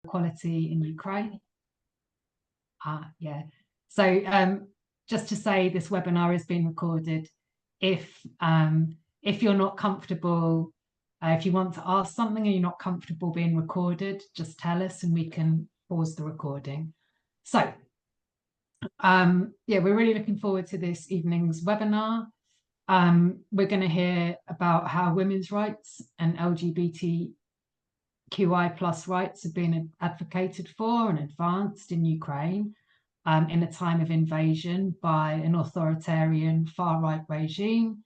equality in Ukraine. Yeah. So just to say, this webinar is being recorded. If you're not comfortable, if you want to ask something and you're not comfortable being recorded, just tell us and we can pause the recording. So yeah, we're really looking forward to this evening's webinar. We're going to hear about how women's rights and LGBTQI plus rights have been advocated for and advanced in Ukraine in a time of invasion by an authoritarian far-right regime,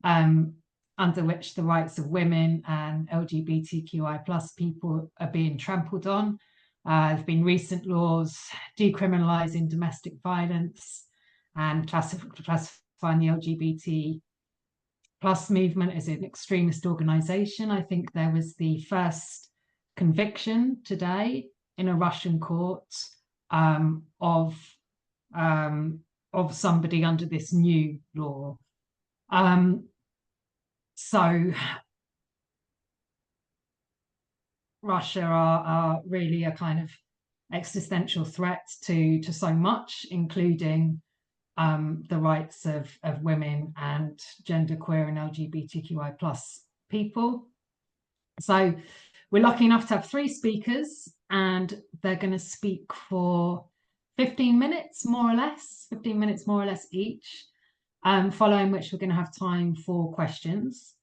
under which the rights of women and LGBTQI plus people are being trampled on. There have been recent laws decriminalising domestic violence and classifying the LGBT plus movement as an extremist organisation. I think there was the first conviction today in a Russian court of somebody under this new law. So Russia are really a kind of existential threat to so much, including the rights of women and genderqueer and LGBTQI plus people. So we're lucky enough to have 3 speakers, and they're going to speak for 15 minutes, more or less, 15 minutes more or less each, following which we're going to have time for questions.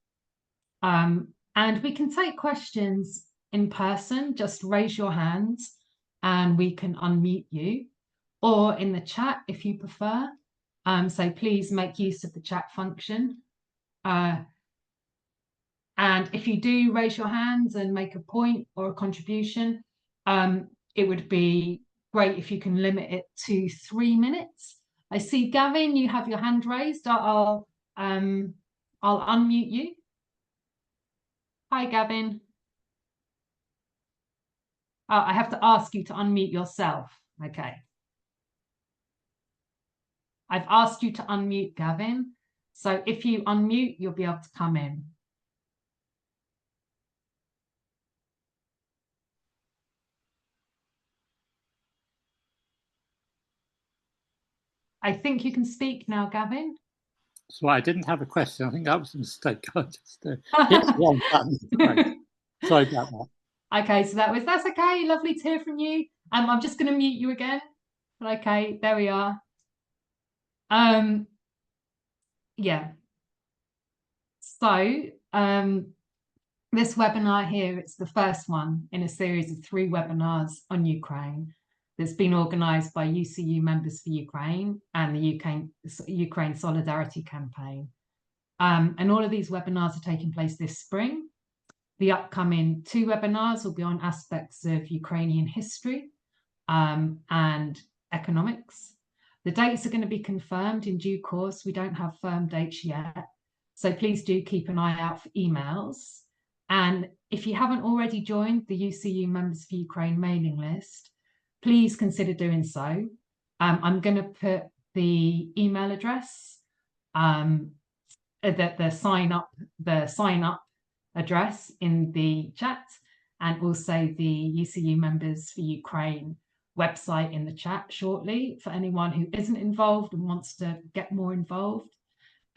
And we can take questions in person. Just raise your hands and we can unmute you, or in the chat if you prefer. So please make use of the chat function. And if you do raise your hands and make a point or a contribution, it would be great if you can limit it to 3 minutes. I see, Gavin, you have your hand raised. I'll unmute you. Hi, Gavin. Oh, I have to ask you to unmute yourself. Okay. I've asked you to unmute, Gavin. So if you unmute, you'll be able to come in. I think you can speak now, Gavin. So I didn't have a question. I think that was a mistake. I just hit the wrong button. Sorry about that. Okay, so that's okay. Lovely to hear from you. I'm just going to mute you again. Okay, there we are. Yeah. So this webinar here, it's the first one in a series of 3 webinars on Ukraine that's been organised by UCU Members for Ukraine and the Ukraine Solidarity Campaign. And all of these webinars are taking place this spring. The upcoming 2 webinars will be on aspects of Ukrainian history and economics. The dates are going to be confirmed in due course. We don't have firm dates yet. So please do keep an eye out for emails. And if you haven't already joined the UCU Members for Ukraine mailing list, please consider doing so. I'm going to put the email address, the sign up address in the chat, and also the UCU Members for Ukraine website in the chat shortly for anyone who isn't involved and wants to get more involved.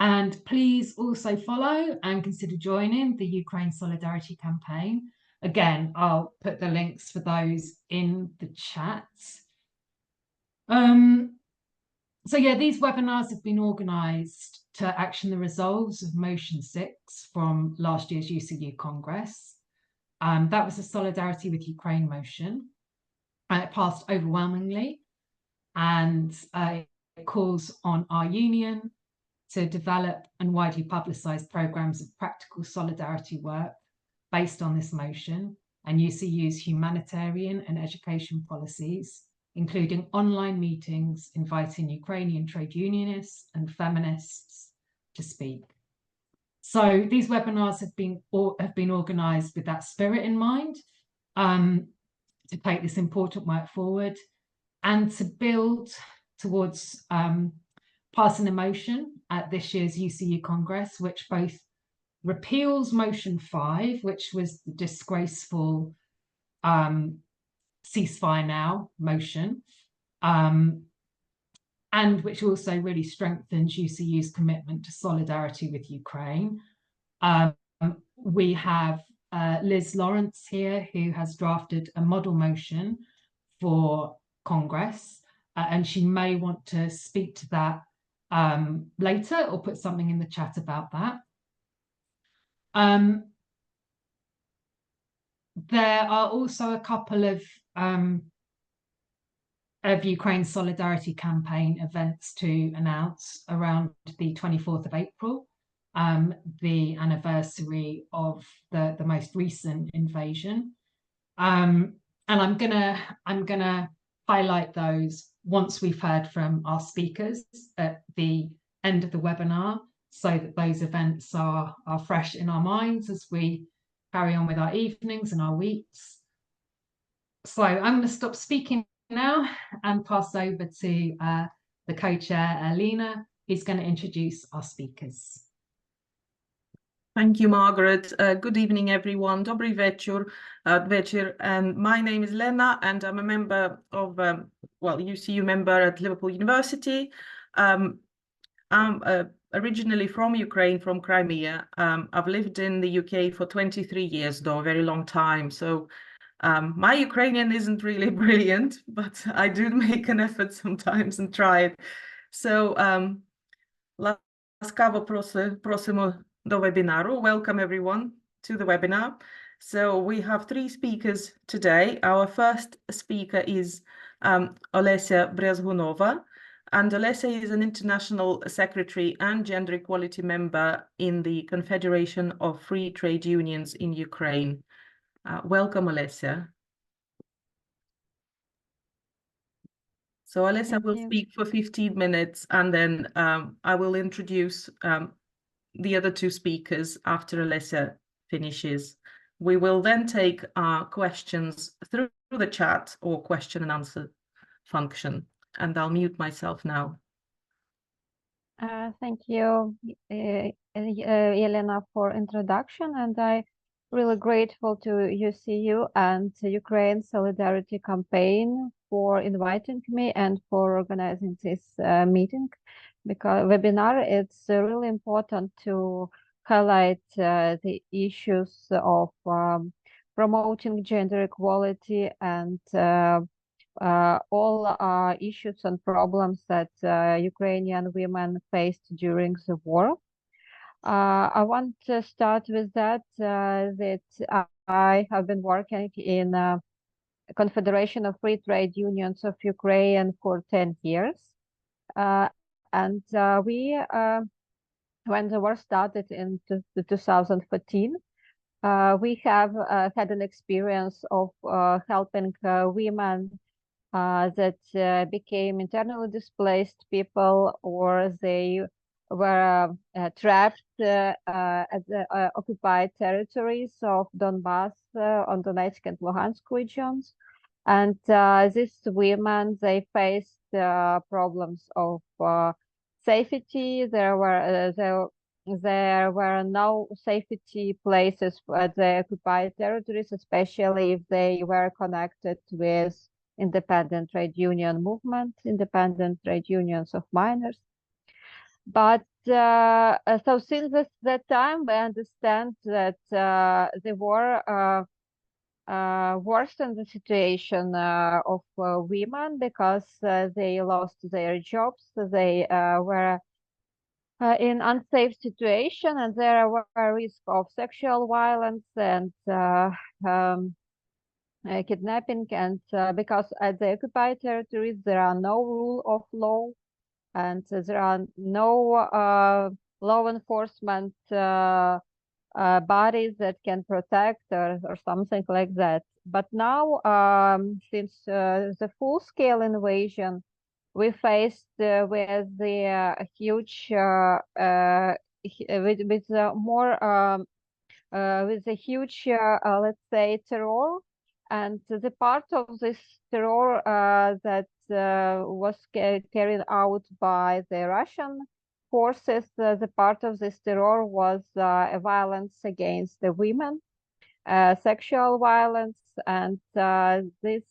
And please also follow and consider joining the Ukraine Solidarity Campaign. Again, I'll put the links for those in the chat. So yeah, these webinars have been organised to action the resolves of Motion 6 from last year's UCU Congress. That was a Solidarity with Ukraine motion. It passed overwhelmingly, and it calls on our union to develop and widely publicise programmes of practical solidarity work based on this motion and UCU's humanitarian and education policies, including online meetings inviting Ukrainian trade unionists and feminists to speak. So these webinars have been organised with that spirit in mind, to take this important work forward and to build towards passing a motion at this year's UCU Congress, which both repeals Motion 5, which was the disgraceful ceasefire now motion, and which also really strengthens UCU's commitment to solidarity with Ukraine. We have Liz Lawrence here, who has drafted a model motion for Congress, and she may want to speak to that later or put something in the chat about that. There are also a couple of Ukraine Solidarity Campaign events to announce around the 24th of April, the anniversary of the most recent invasion. And I'm gonna highlight those once we've heard from our speakers at the end of the webinar, so that those events are fresh in our minds as we carry on with our evenings and our weeks. So I'm going to stop speaking now and pass over to the co-chair, Lena, who's going to introduce our speakers. Thank you, Margaret. Good evening, everyone. Dobry večer. And my name is Lena, and I'm a member of, UCU member at Liverpool University. I'm originally from Ukraine, from Crimea. I've lived in the UK for 23 years, though, a very long time. So my Ukrainian isn't really brilliant, but I do make an effort sometimes and try it. So, laskavo prosimo do webinaru. Welcome everyone to the webinar. So we have 3 speakers today. Our first speaker is Olesia Bryazgunova, and Olesia is an international secretary and gender equality member in the Confederation of Free Trade Unions in Ukraine. Welcome, Olesia. So Olesia will speak for 15 minutes, and then I will introduce the other 2 speakers after Olesia finishes. We will then take questions through the chat or question and answer function, and I'll mute myself now. Thank you, Elena, for introduction, and I'm really grateful to UCU and Ukraine Solidarity Campaign for inviting me and for organizing this meeting, because webinar, it's really important to highlight the issues of promoting gender equality and all issues and problems that Ukrainian women faced during the war. I want to start with that I have been working in Confederation of Free Trade Unions of Ukraine for 10 years. And when the war started in 2014, we have had an experience of helping women that became internally displaced people, or they were trapped at the occupied territories of Donbass on Donetsk and Luhansk regions. And these women, they faced problems of safety. There were no safety places at the occupied territories, especially if they were connected with independent trade union movement, independent trade unions of miners. But so since that time, we understand that the war worsened the situation of women, because they lost their jobs, they were in unsafe situation, and there were risk of sexual violence and kidnapping, and because at the occupied territories there are no rule of law, and there are no law enforcement bodies that can protect or something like that. But now, since the full-scale invasion, we faced with the huge, with the huge, let's say, terror, and the part of this terror that was carried out by the Russian forces, the part of this terror was a violence against the women, sexual violence, and this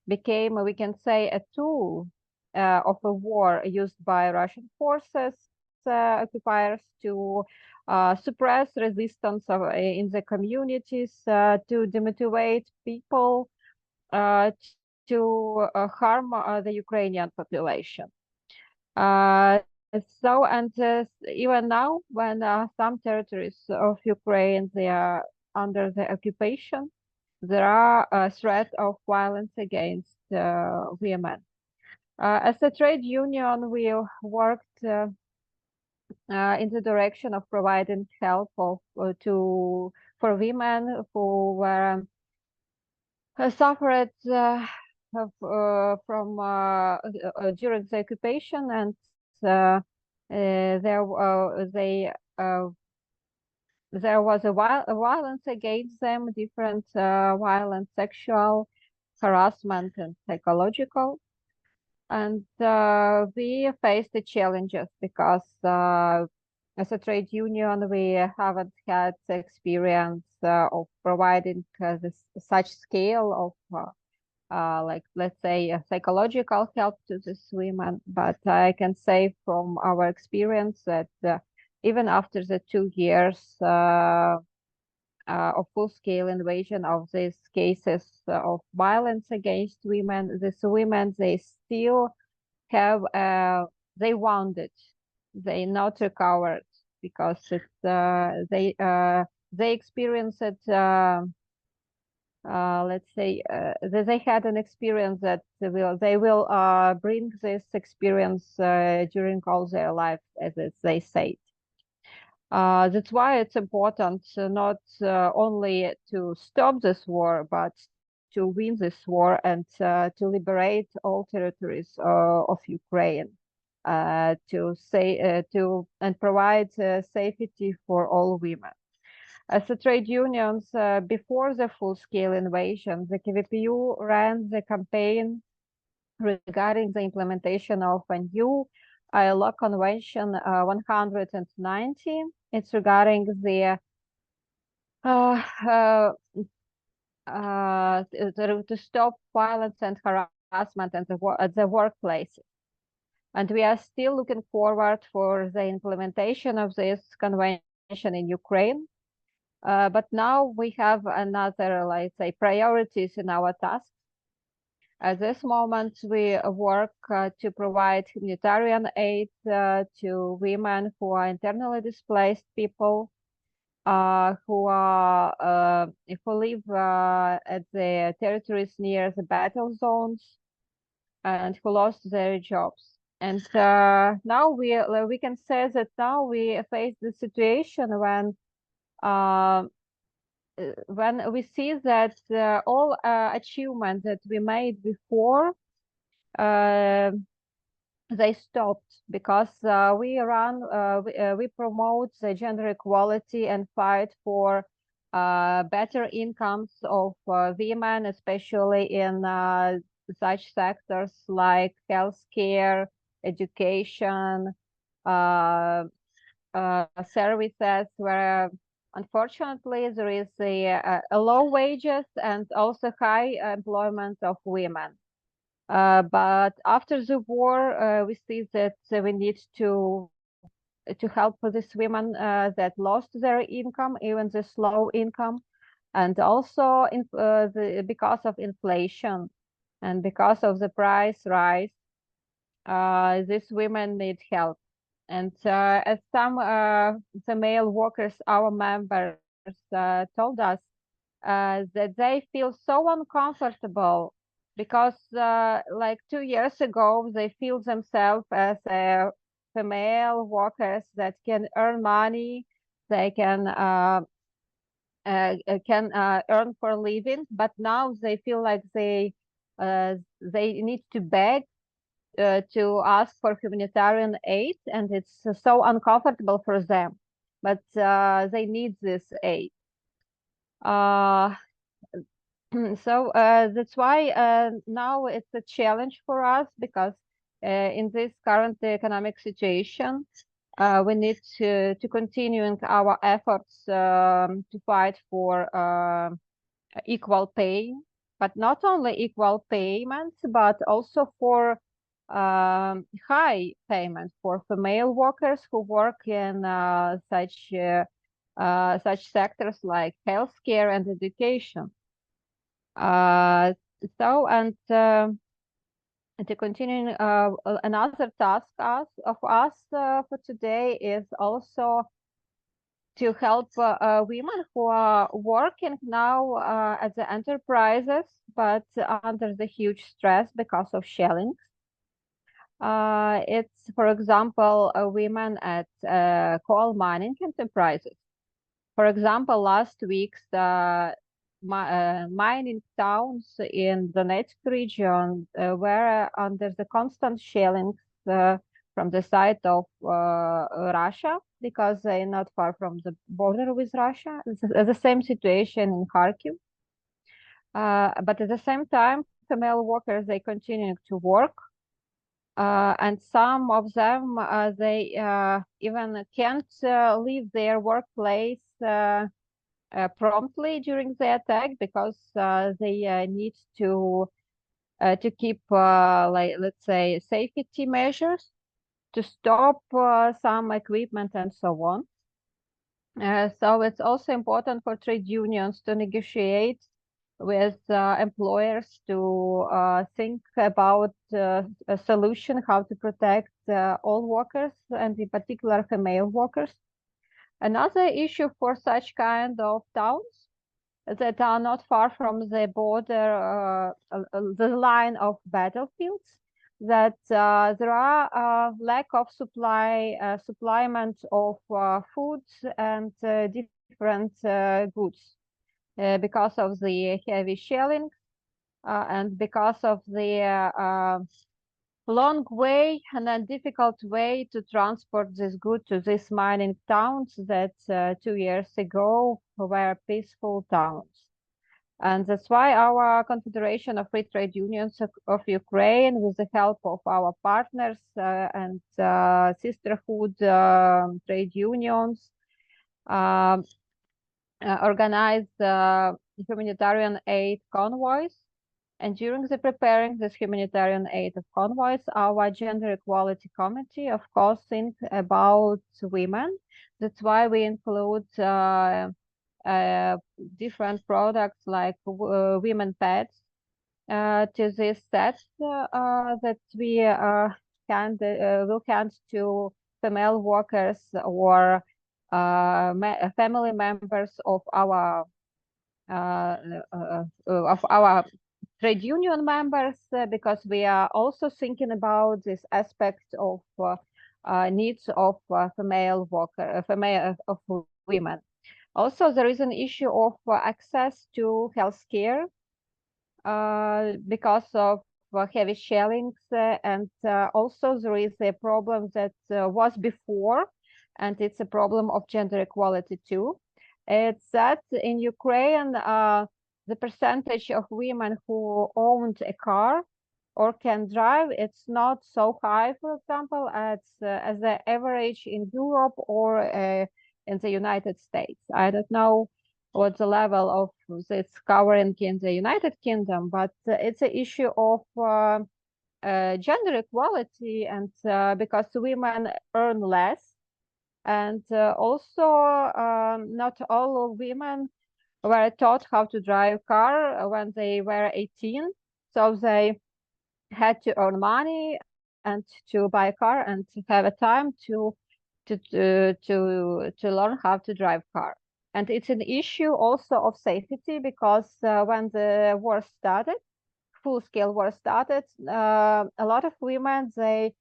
became, we can say, a tool of a war used by Russian forces, occupiers, to suppress resistance in the communities, to demotivate people, to harm the Ukrainian population. And even now, when some territories of Ukraine, they are under the occupation, there are a threat of violence against women. As a trade union, we worked in the direction of providing help for women who were suffered from during the occupation, and there was a violence against them, different violence, sexual harassment and psychological. And we faced the challenges because as a trade union, we haven't had experience of providing such scale of like, let's say, psychological help to these women. But I can say from our experience that even after the 2 years of full-scale invasion of these cases of violence against women, these women, they still have, they wounded, they not recovered, because it's, they experienced it, let's say, they had an experience that they will bring this experience during all their life, as they say. That's why it's important not only to stop this war, but to win this war and to liberate all territories of Ukraine, to say and provide safety for all women. As the trade unions, before the full-scale invasion, the KVPU ran the campaign regarding the implementation of a new ILO Convention 190. It's regarding the to stop violence and harassment at the workplace. And we are still looking forward for the implementation of this convention in Ukraine. But now we have another, let's say, priorities in our tasks. At this moment, we work to provide humanitarian aid to women who are internally displaced people, who live at the territories near the battle zones, and who lost their jobs. And now we can say that now we face the situation when we see that all achievements that we made before, they stopped, because we promote the gender equality and fight for better incomes of women, especially in such sectors like healthcare, education, services, where unfortunately there is a low wages and also high employment of women. But after the war, we see that we need to help these women that lost their income, even this low income, and also because of inflation and because of the price rise, these women need help. And as some the male workers, our members, told us that they feel so uncomfortable because like 2 years ago, they feel themselves as female workers that can earn money, they can earn for a living, but now they feel like they need to beg to ask for humanitarian aid, and it's so uncomfortable for them, but they need this aid. So that's why now it's a challenge for us, because in this current economic situation, we need to continue our efforts to fight for equal pay, but not only equal payments, but also for high payment for female workers who work in such sectors like healthcare and education. To continue, another task of us for today is also to help women who are working now at the enterprises, but under the huge stress because of shellings. It's, for example, women at coal mining enterprises. For example, last week, the mining towns in the Donetsk region were under the constant shellings from the side of Russia, because they're not far from the border with Russia. It's the same situation in Kharkiv. But at the same time, female workers, they continue to work. And some of them, they even can't leave their workplace promptly during the attack, because they need to keep, like, let's say, safety measures, to stop some equipment and so on. So it's also important for trade unions to negotiate with employers to think about a solution how to protect all workers, and in particular female workers. Another issue for such kind of towns that are not far from the border, the line of battlefields, that there are lack of supplyment of foods and different goods because of the heavy shelling and because of the long way and a difficult way to transport this good to these mining towns that 2 years ago were peaceful towns. And that's why our Confederation of Free Trade Unions of Ukraine, with the help of our partners and sisterhood trade unions, organized humanitarian aid convoys. And during the preparing this humanitarian aid of convoys, our Gender Equality Committee, of course, think about women. That's why we include different products like women pads to this set that we will hand to female workers or family members of our trade union members, because we are also thinking about this aspect of needs of female women. Also, there is an issue of access to healthcare because of heavy shellings, and also there is a problem that was before, and it's a problem of gender equality too. It's that in Ukraine, the percentage of women who owned a car or can drive, it's not so high, for example, as the average in Europe or in the United States. I don't know what the level of this covering in the United Kingdom, but it's an issue of gender equality, and because women earn less, and also not all women were taught how to drive car when they were 18, so they had to earn money and to buy a car and to have a time to learn how to drive car. And it's an issue also of safety, because when the war started, full-scale war started, a lot of women, they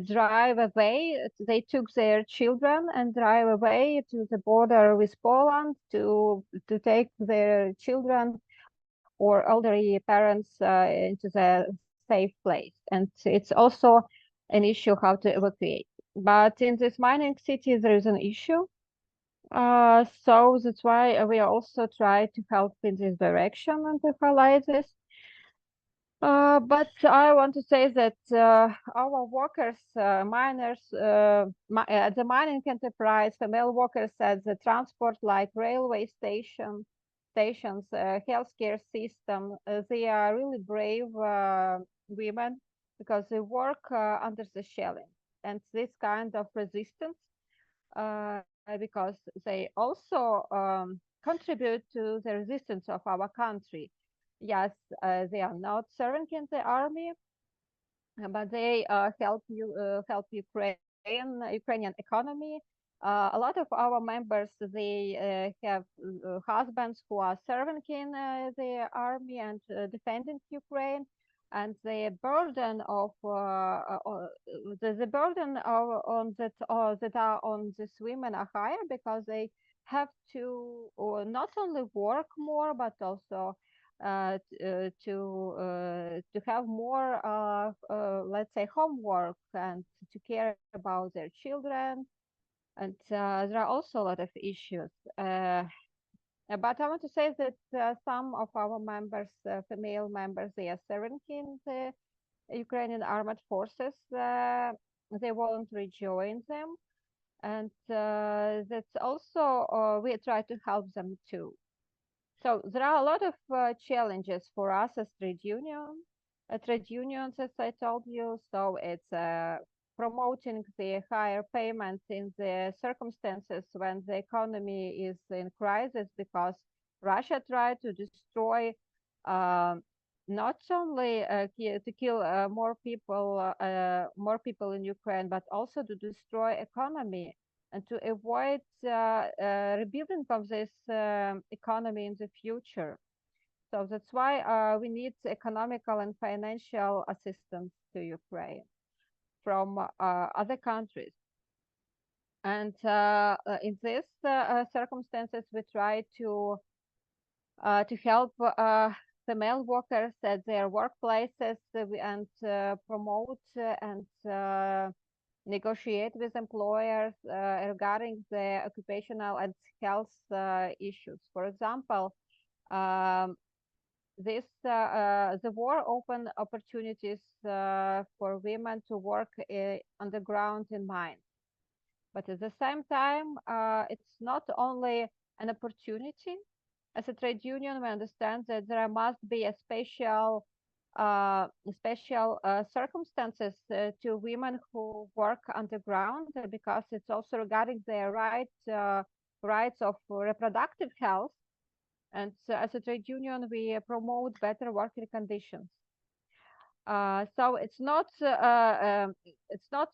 drive away. They took their children and drive away to the border with Poland to take their children or elderly parents into the safe place. And it's also an issue how to evacuate. But in this mining city, there is an issue. So that's why we also try to help in this direction and to highlight this. But I want to say that our workers, miners, the mining enterprise, female workers at the transport like railway station, stations, healthcare system. They are really brave women because they work under the shelling, and this kind of resistance because they also contribute to the resistance of our country. Yes, they are not serving in the army, but they help Ukrainian economy. A lot of our members they have husbands who are serving in the army and defending Ukraine, and the burden of the burden of, on that that are on these women are higher because they have to not only work more but also to have more let's say homework and to care about their children, and there are also a lot of issues, but I want to say that some of our members, female members, they are serving in the Ukrainian armed forces. They voluntarily join them, and that's also we try to help them too. So there are a lot of challenges for us as trade union, trade unions, as I told you. So it's promoting the higher payments in the circumstances when the economy is in crisis, because Russia tried to destroy not only to kill more people in Ukraine, but also to destroy economy and to avoid rebuilding of this economy in the future. So that's why we need economical and financial assistance to Ukraine from other countries. And in these circumstances, we try to help female workers at their workplaces and promote and negotiate with employers regarding the occupational and health issues. For example, the war opened opportunities for women to work underground in mines. But at the same time, it's not only an opportunity. As a trade union, we understand that there must be a special circumstances to women who work underground, because it's also regarding their rights of reproductive health. And so as a trade union, we promote better working conditions. So it's not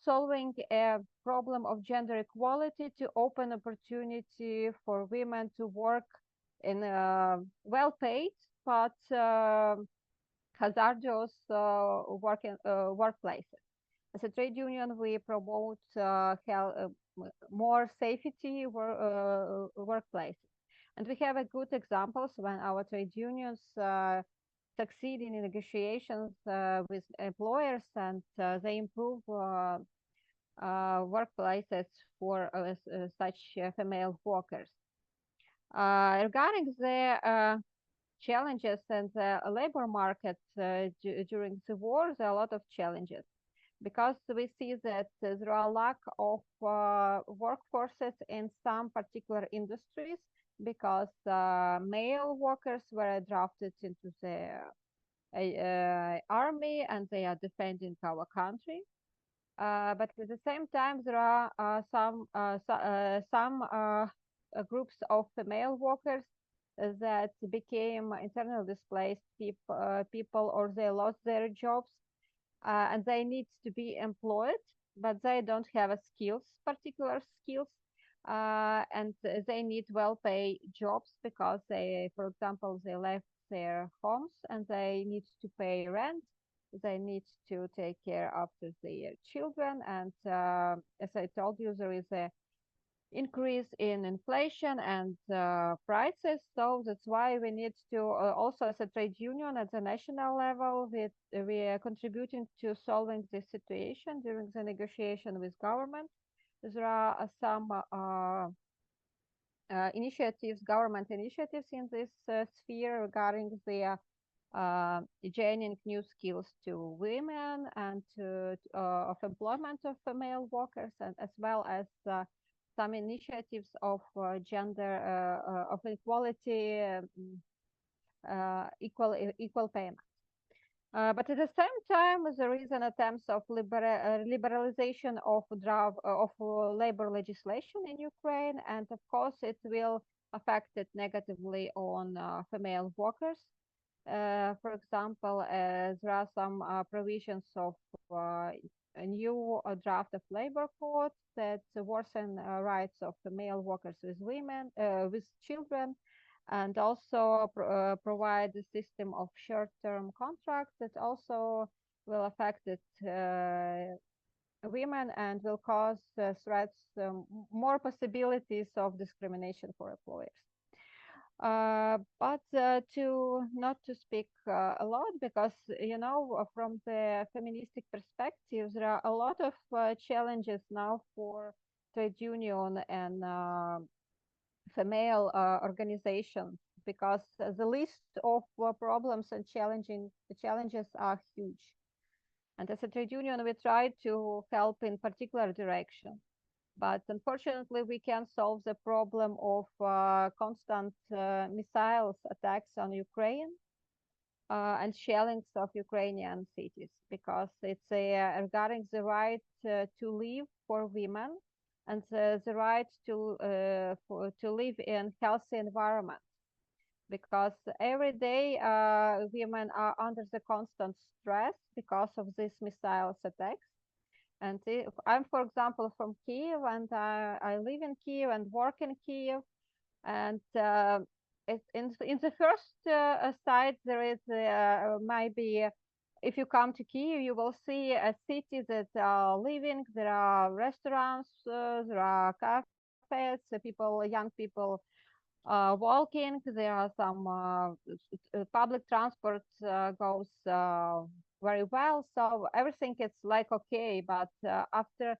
solving a problem of gender equality to open opportunity for women to work in well-paid but hazardous workplaces. As a trade union, we promote more safety workplaces. And we have a good examples when our trade unions succeed in negotiations with employers, and they improve workplaces for such female workers. Regarding the challenges in the labor market during the war, there are a lot of challenges, because we see that there are lack of workforces in some particular industries, because male workers were drafted into the army and they are defending our country. But at the same time, there are some groups of female workers that became internally displaced people, or they lost their jobs, and they need to be employed, but they don't have a particular skills, and they need well-paid jobs, because they, for example, they left their homes and they need to pay rent, they need to take care of their children, and as I told you, there is a increase in inflation and prices. So that's why we need to also, as a trade union at the national level, we are contributing to solving this situation during the negotiation with government. There are some government initiatives in this sphere regarding the gaining new skills to women and of employment of female workers, and as well as some initiatives of gender of equality, equal payment. But at the same time, there is an attempt of liberalization of labor legislation in Ukraine, and of course, it will affect it negatively on female workers. For example, there are some provisions of a new draft of labor code that worsen rights of female workers with women, with children, and also provide a system of short-term contracts that also will affect women and will cause threats, more possibilities of discrimination for employers. But not to speak a lot, because from the feministic perspective, there are a lot of challenges now for trade union and female organizations, because the list of problems and challenges are huge. And as a trade union, we try to help in particular direction. But unfortunately, we can't solve the problem of constant missiles attacks on Ukraine and shellings of Ukrainian cities, because it's regarding the right to live for women and the right to live in healthy environment. Because every day women are under the constant stress because of these missiles attacks. And I'm, for example, from Kyiv, and I live in Kyiv and work in Kyiv. And in the first side, there is maybe, if you come to Kyiv, you will see a city that are living. There are restaurants, there are cafes, young people walking. There are some public transport goes very well, so everything is like okay. But after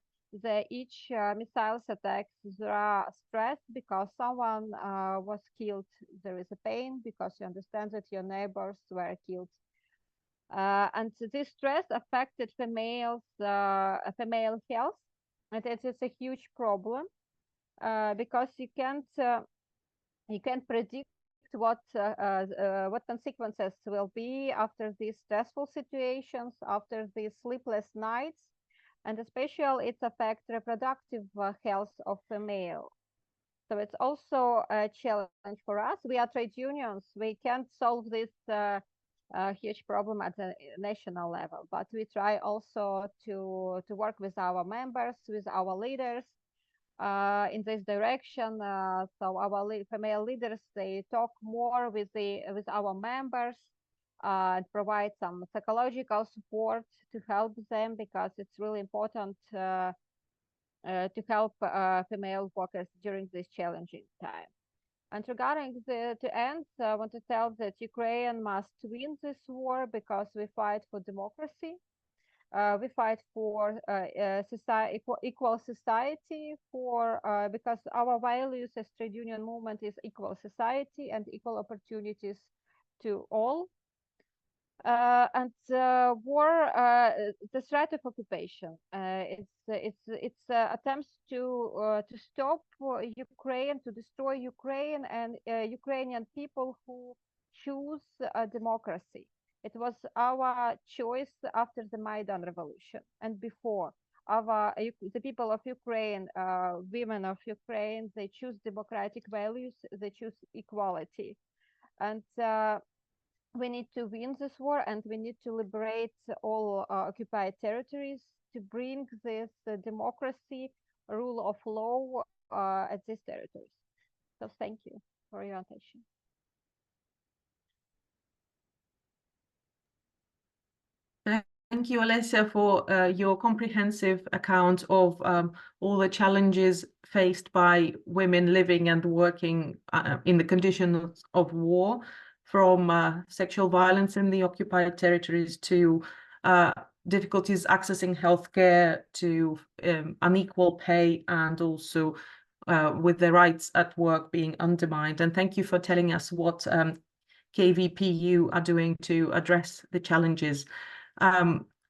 each missiles attacks, there are stress because someone was killed. There is a pain because you understand that your neighbors were killed, and this stress affected female health, and it is a huge problem because you can't predict what consequences will be after these stressful situations, after these sleepless nights, and especially it affects reproductive health of female. So it's also a challenge for us. We are trade unions. We can't solve this huge problem at the national level, but we try also to work with our members, with our leaders, in this direction. So our female leaders, they talk more with our members and provide some psychological support to help them, because it's really important to help female workers during this challenging time. And regarding to end, I want to tell that Ukraine must win this war, because we fight for democracy. We fight for equal society, because our values as trade union movement is equal society and equal opportunities to all. And war, the threat of occupation, it's attempts to stop Ukraine, to destroy Ukraine and Ukrainian people who choose democracy. It was our choice after the Maidan revolution and before. The people of Ukraine, women of Ukraine, they choose democratic values, they choose equality. And we need to win this war, and we need to liberate all occupied territories to bring this democracy, rule of law at these territories. So thank you for your attention. Thank you, Olesia, for your comprehensive account of all the challenges faced by women living and working in the conditions of war, from sexual violence in the occupied territories to difficulties accessing healthcare, to unequal pay, and also with the rights at work being undermined. And thank you for telling us what KVPU are doing to address the challenges.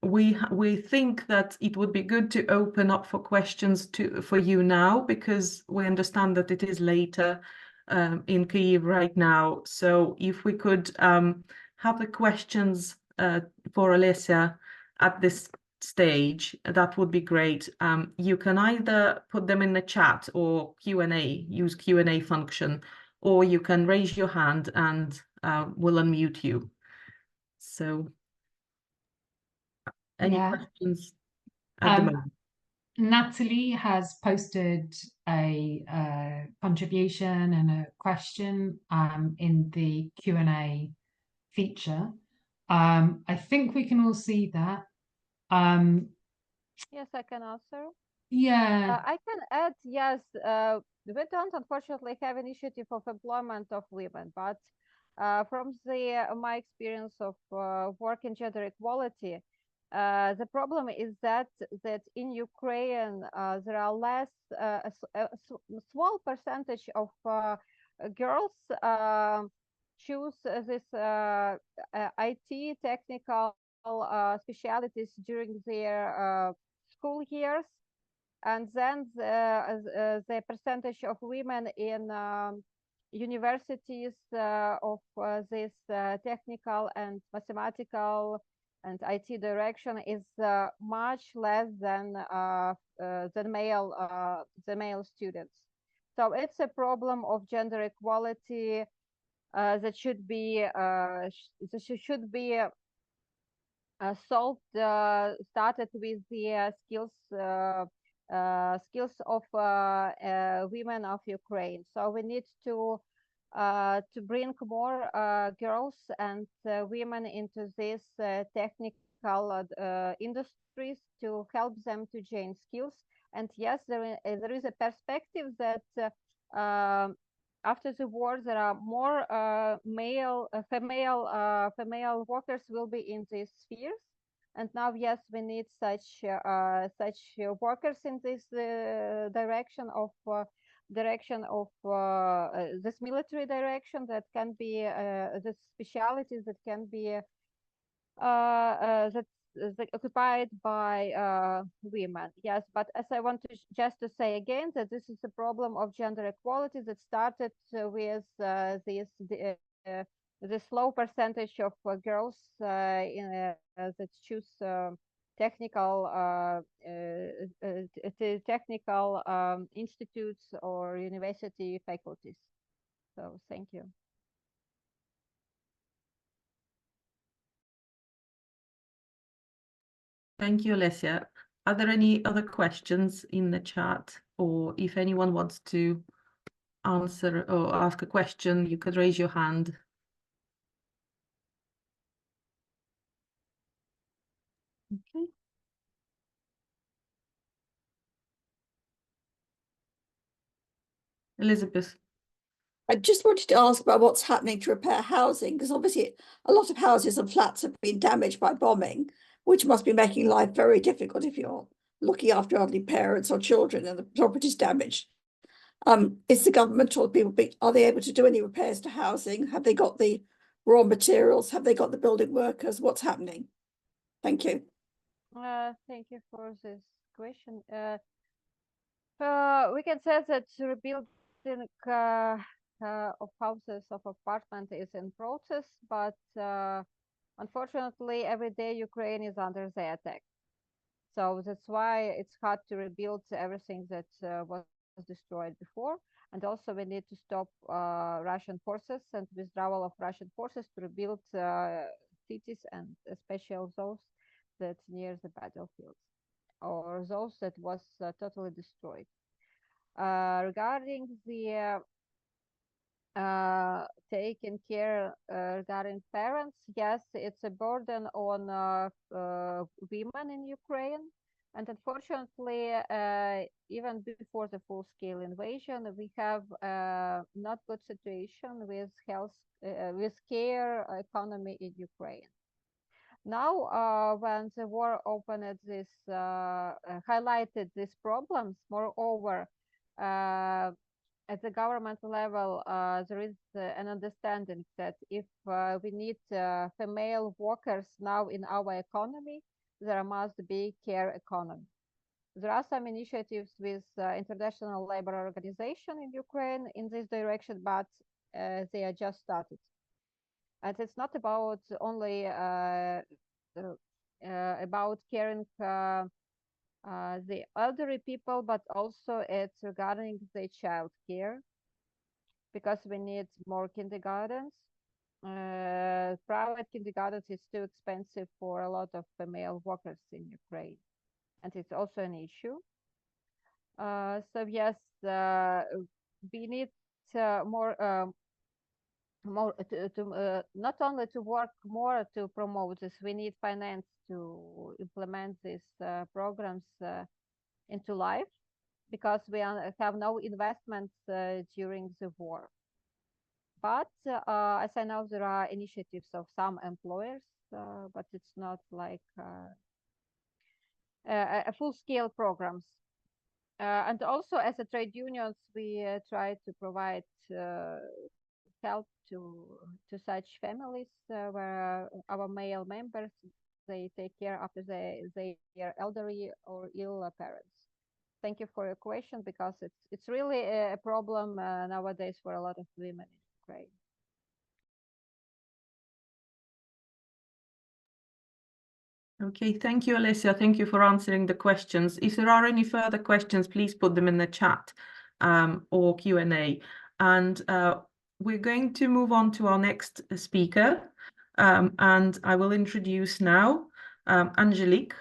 we think that it would be good to open up for questions for you now, because we understand that it is later in Kyiv right now. So if we could have the questions for Olesia at this stage, that would be great. You can either put them in the chat or Q&A, use Q&A function, or you can raise your hand and we'll unmute you. So any questions at the moment? Natalie has posted a contribution and a question in the Q&A feature. I think we can all see that. Yes, I can answer. Yeah. I can add, yes, we don't unfortunately have initiative of employment of women, but from my experience of work in gender equality, the problem is that in Ukraine there are less a small percentage of girls choose this IT technical specialities during their school years, and then the percentage of women in universities of this technical and mathematical and IT direction is much less than male students. So it's a problem of gender equality that should be solved. Started with the skills of women of Ukraine. So we need to bring more girls and women into these technical industries to help them to gain skills. And yes, there is a perspective that after the war there are more female workers will be in these spheres. And now, yes, we need such workers in this direction of this military direction, that can be the specialities that can be that's occupied by women. Yes, but as I want to just to say again that this is a problem of gender equality that started with this low percentage of girls that choose technical institutes or university faculties. So thank you. Thank you, Olesia. Are there any other questions in the chat, or if anyone wants to answer or ask a question, you could raise your hand. Okay. Elizabeth. I just wanted to ask about what's happening to repair housing, because obviously a lot of houses and flats have been damaged by bombing, which must be making life very difficult if you're looking after elderly parents or children and the property's damaged. Is the government or people, are they able to do any repairs to housing? Have they got the raw materials? Have they got the building workers? What's happening? Thank you. Thank you for this question. We can say that rebuilding of houses, of apartments is in process, but unfortunately every day Ukraine is under the attack. So that's why it's hard to rebuild everything that was destroyed before. And also we need to stop Russian forces and withdrawal of Russian forces to rebuild cities, and especially those that near the battlefields or those that was totally destroyed. Regarding the taking care regarding parents, yes, it's a burden on women in Ukraine. And unfortunately, even before the full-scale invasion, we have not good situation with health, with care economy in Ukraine. Now, when the war opened this, highlighted these problems, moreover, at the government level, there is an understanding that if we need female workers now in our economy, there must be care economy. There are some initiatives with International Labor Organization in Ukraine in this direction, but they are just started. And it's not about only about caring the elderly people, but also it's regarding the child care, because we need more kindergartens. Private kindergartens is too expensive for a lot of female workers in Ukraine, and it's also an issue. So yes, we need more not only to work more to promote this, we need finance to implement these programs into life, because we have no investments during the war. But as I know, there are initiatives of some employers, but it's not like a full-scale programs. And also, as a trade unions, we try to provide help to such families where our male members, they take care after their elderly or ill parents. Thank you for your question, because it's really a problem nowadays for a lot of women in Ukraine. Okay, thank you, Olesia. Thank you for answering the questions. If there are any further questions, please put them in the chat or Q&A. And we're going to move on to our next speaker. And I will introduce now Angelik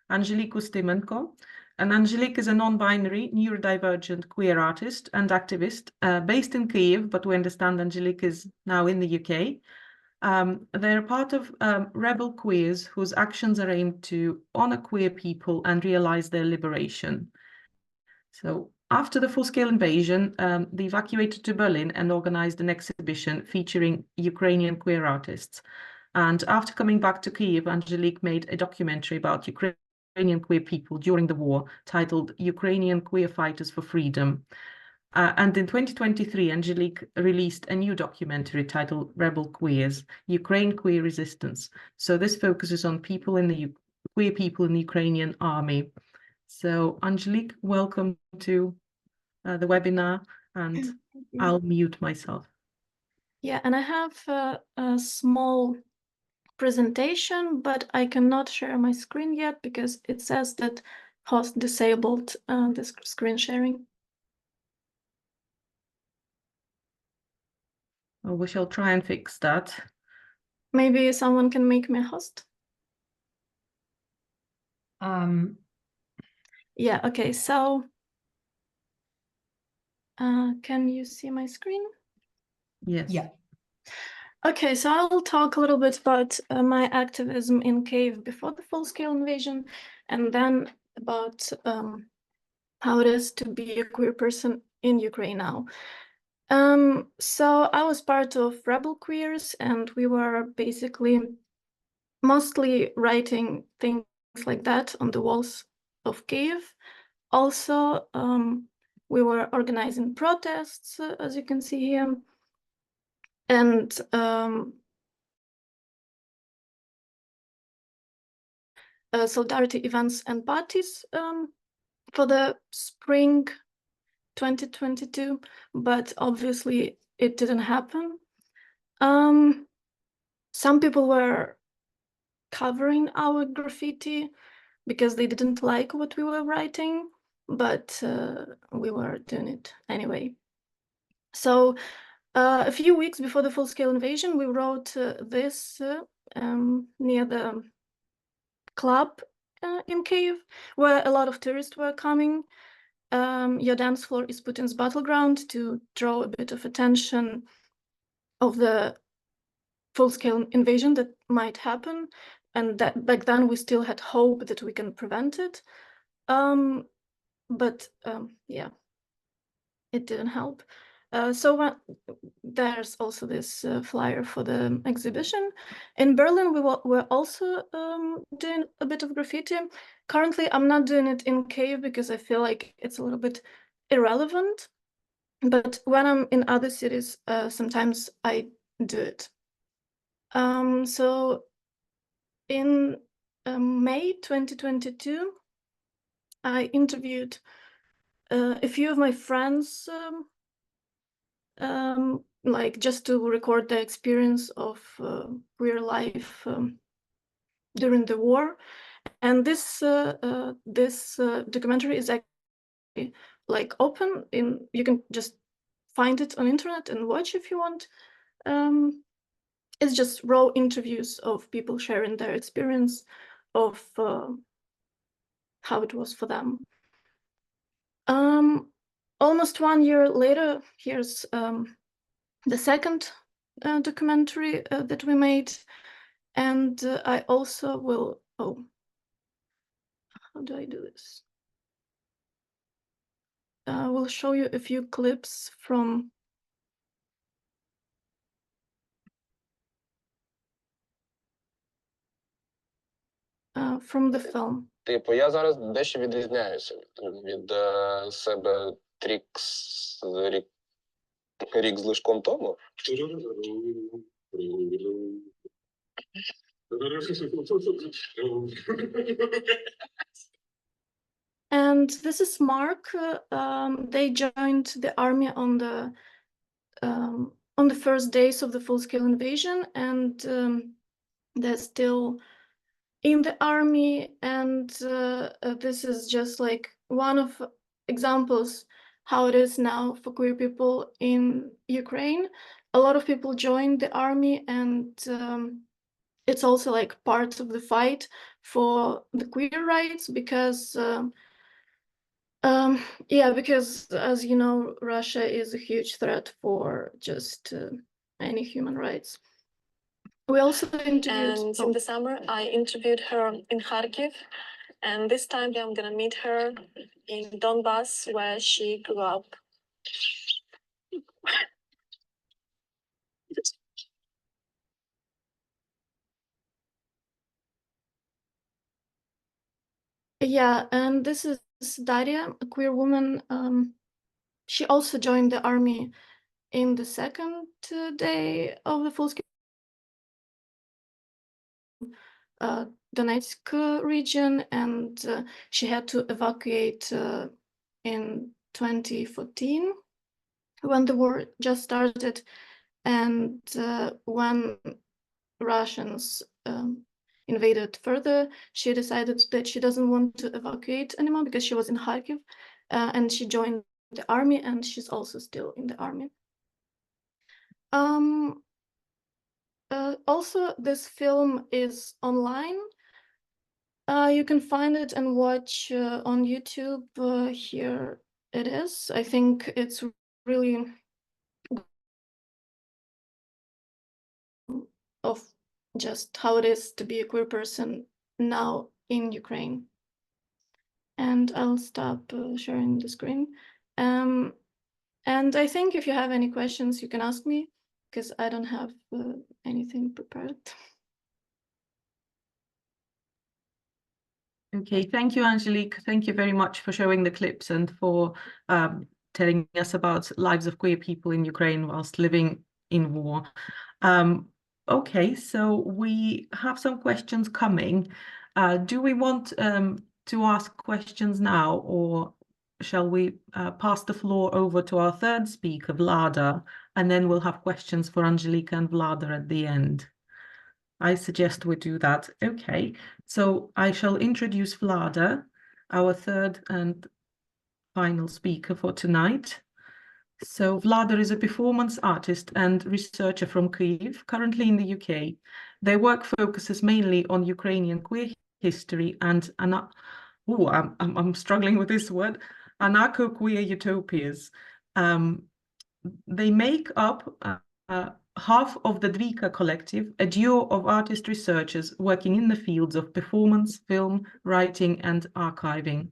Ustymenko. And Angelik is a non-binary, neurodivergent queer artist and activist based in Kyiv, but we understand Angelik is now in the UK. They're part of rebel queers whose actions are aimed to honor queer people and realize their liberation. So after the full-scale invasion, they evacuated to Berlin and organized an exhibition featuring Ukrainian queer artists. And after coming back to Kyiv, Angelik made a documentary about Ukrainian queer people during the war titled Ukrainian Queer Fighters for Freedom. And in 2023, Angelik released a new documentary titled Rebel Queers, Ukraine Queer Resistance. So this focuses on people in the queer people in the Ukrainian army. So Angelik, welcome to the webinar, and I'll mute myself. Yeah, and I have a small presentation, but I cannot share my screen yet because it says that host disabled this screen sharing. Well, we shall try and fix that. Maybe someone can make me a host. Yeah, okay, so can you see my screen? Yes. Yeah. Okay, so I'll talk a little bit about my activism in Kyiv before the full-scale invasion, and then about how it is to be a queer person in Ukraine now. So I was part of Rebel Queers, and we were basically mostly writing things like that on the walls of Kyiv. Also, we were organizing protests, as you can see here, and solidarity events and parties for the spring 2022, but obviously it didn't happen. Some people were covering our graffiti because they didn't like what we were writing, but we were doing it anyway. So a few weeks before the full-scale invasion, we wrote this near the club in Kyiv, where a lot of tourists were coming. Your dance floor is Putin's battleground, to draw a bit of attention of the full-scale invasion that might happen, and that back then we still had hope that we can prevent it. But yeah, it didn't help. So there's also this flyer for the exhibition. In Berlin, we're also doing a bit of graffiti. Currently, I'm not doing it in Kyiv because I feel like it's a little bit irrelevant. But when I'm in other cities, sometimes I do it. So in May 2022, I interviewed a few of my friends, like just to record the experience of queer life during the war. And this documentary is actually like open you can just find it on internet and watch if you want. It's just raw interviews of people sharing their experience of how it was for them. Almost 1 year later, here's the second documentary that we made. And I also will, how do I do this? I will show you a few clips from the film. Типу, я зараз дещо відрізняюся від себе рік з лишком тому. And this is Mark. They joined the army on the first days of the full-scale invasion, and they're still in the army. And this is just like one of examples how it is now for queer people in Ukraine. A lot of people joined the army, and it's also like part of the fight for the queer rights, because because as you know, Russia is a huge threat for just any human rights. We also interviewed. And in the summer, I interviewed her in Kharkiv, and this time I'm gonna meet her in Donbass, where she grew up. Yeah, and this is Daria, a queer woman. She also joined the army in the second day of the full-scale Donetsk region, and she had to evacuate in 2014 when the war just started, and when Russians invaded further, she decided that she doesn't want to evacuate anymore because she was in Kharkiv, and she joined the army, and she's also still in the army. Also, this film is online. You can find it and watch on YouTube. Here it is. I think it's really of just how it is to be a queer person now in Ukraine. And I'll stop sharing the screen. And I think if you have any questions, you can ask me, because I don't have anything prepared. Okay, thank you, Angelik. Thank you very much for showing the clips and for telling us about lives of queer people in Ukraine whilst living in war. Okay, so we have some questions coming. Do we want to ask questions now, or shall we pass the floor over to our third speaker, Vlada, and then we'll have questions for Angelika and Vlada at the end? I suggest we do that. Okay, so I shall introduce Vlada, our third and final speaker for tonight. So Vlada is a performance artist and researcher from Kyiv, currently in the UK. Their work focuses mainly on Ukrainian queer history and I'm struggling with this word, anarchoqueer utopias. They make up half of the DViJKA collective, a duo of artist researchers working in the fields of performance, film, writing, and archiving.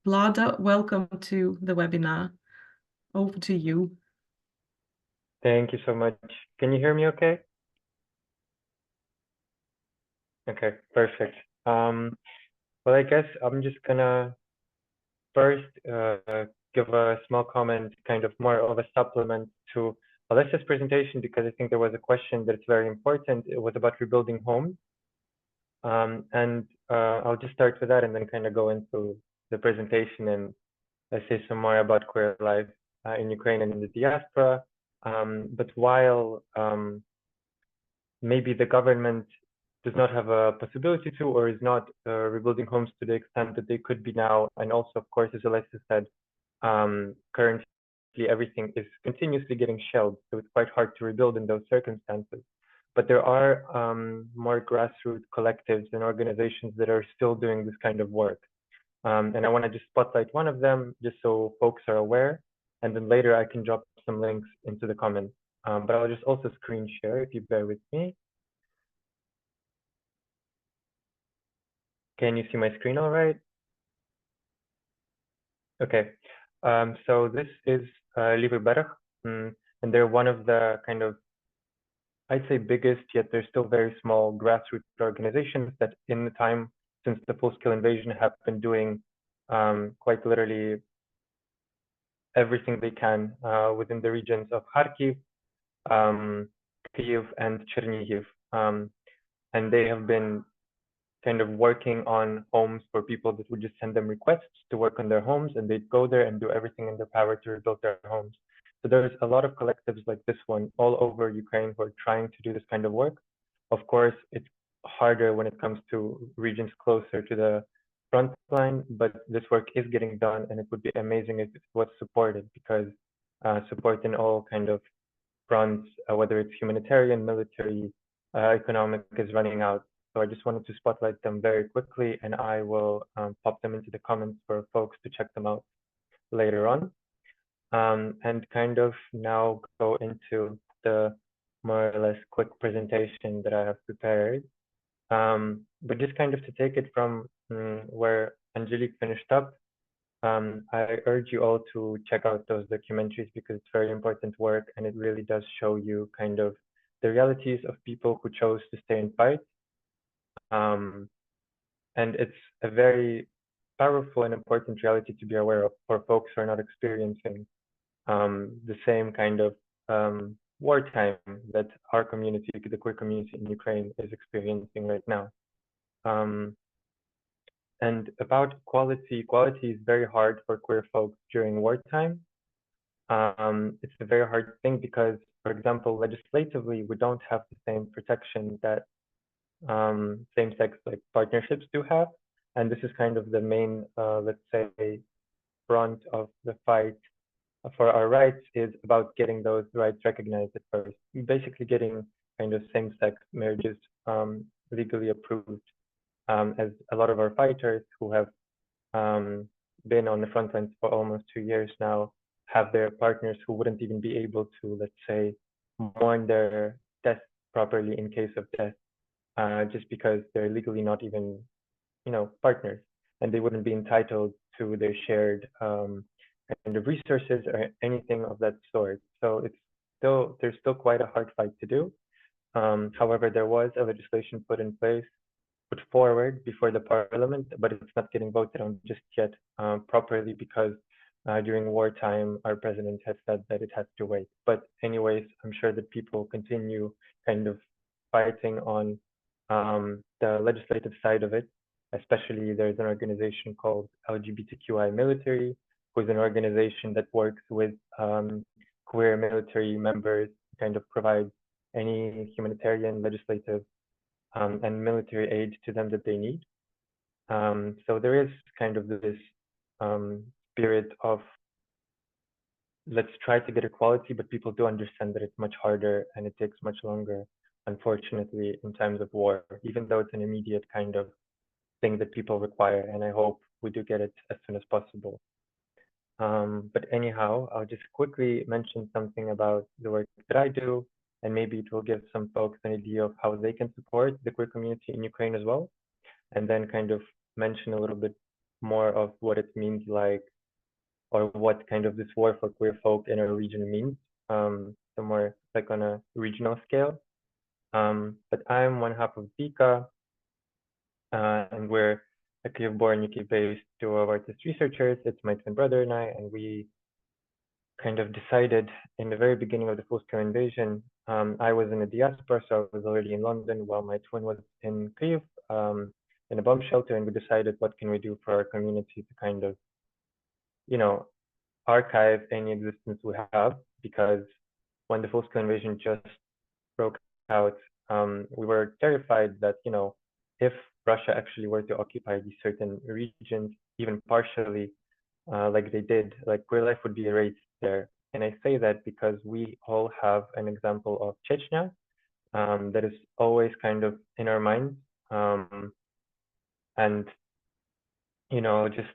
Vlada, welcome to the webinar. Over to you. Thank you so much. Can you hear me okay? Okay, perfect. Well, I guess I'm just gonna first give a small comment, kind of more of a supplement to Olesia's presentation, because I think there was a question that's very important. It was about rebuilding homes. And I'll just start with that and then kind of go into the presentation and say some more about queer life in Ukraine and in the diaspora. But while maybe the government does not have a possibility to, or is not rebuilding homes to the extent that they could be now, and also, of course, as Olesia said, currently everything is continuously getting shelled, so it's quite hard to rebuild in those circumstances. But there are more grassroots collectives and organizations that are still doing this kind of work. And I want to just spotlight one of them, just so folks are aware, and then later I can drop some links into the comments. But I'll just also screen share if you bear with me. Can you see my screen all right? Okay. So this is DViJKA, and they're one of the kind of, I'd say, biggest, yet they're still very small grassroots organizations that in the time since the full-scale invasion have been doing quite literally everything they can within the regions of Kharkiv, Kyiv, and Chernihiv. And they have been kind of working on homes for people that would just send them requests to work on their homes, and they'd go there and do everything in their power to rebuild their homes. So there's a lot of collectives like this one all over Ukraine who are trying to do this kind of work. Of course, it's harder when it comes to regions closer to the front line, but this work is getting done, and it would be amazing if it was supported, because support in all kind of fronts, whether it's humanitarian, military, economic, is running out. So I just wanted to spotlight them very quickly, and I will pop them into the comments for folks to check them out later on. And kind of now go into the more or less quick presentation that I have prepared. But just kind of to take it from where Angelik finished up, I urge you all to check out those documentaries, because it's very important work, and it really does show you kind of the realities of people who chose to stay and fight. And it's a very powerful and important reality to be aware of for folks who are not experiencing the same kind of wartime that our community, the queer community in Ukraine, is experiencing right now. And about equality is very hard for queer folks during wartime. It's a very hard thing because, for example, legislatively, we don't have the same protection that same-sex like partnerships do have. And this is kind of the main, let's say, front of the fight for our rights, is about getting those rights recognized at first. Basically getting kind of same-sex marriages legally approved, as a lot of our fighters who have been on the front lines for almost 2 years now have their partners who wouldn't even be able to, let's say, mourn their death properly in case of death, just because they're legally not even, partners, and they wouldn't be entitled to their shared kind of resources or anything of that sort. So there's still quite a hard fight to do. However, there was a legislation put forward before the parliament, but it's not getting voted on just yet properly, because during wartime, our president has said that it has to wait. But anyways, I'm sure that people continue kind of fighting on the legislative side of it. Especially there's an organization called LGBTQI military, who is an organization that works with queer military members, kind of provides any humanitarian, legislative, and military aid to them that they need. So there is kind of this spirit of, let's try to get equality, but people do understand that it's much harder and it takes much longer, unfortunately, in times of war, even though it's an immediate kind of thing that people require, and I hope we do get it as soon as possible. But anyhow, I'll just quickly mention something about the work that I do, and maybe it will give some folks an idea of how they can support the queer community in Ukraine as well, and then kind of mention a little bit more of what it means like, or what kind of this war for queer folk in our region means, somewhere like on a regional scale. But I'm one half of DViJKA, and we're a Kyiv-born, UK-based duo of artist researchers. It's my twin brother and I, and we kind of decided in the very beginning of the full-scale invasion. I was in the diaspora, so I was already in London while my twin was in Kyiv. in a bomb shelter, and we decided what can we do for our community to kind of, you know, archive any existence we have, because when the full-scale invasion just broke out, we were terrified that, you know, if Russia actually were to occupy these certain regions, even partially, like they did, like queer life would be erased there. And I say that because we all have an example of Chechnya that is always kind of in our minds. And, you know, just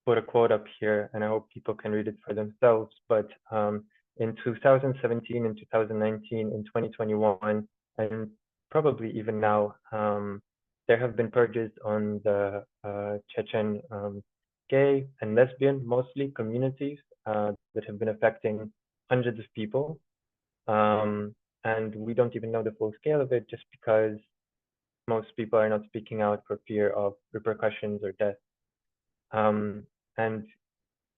put a quote up here, and I hope people can read it for themselves. But in 2017, in 2019, in 2021, and probably even now, there have been purges on the Chechen gay and lesbian, mostly, communities that have been affecting hundreds of people. And we don't even know the full scale of it, just because most people are not speaking out for fear of repercussions or death. And,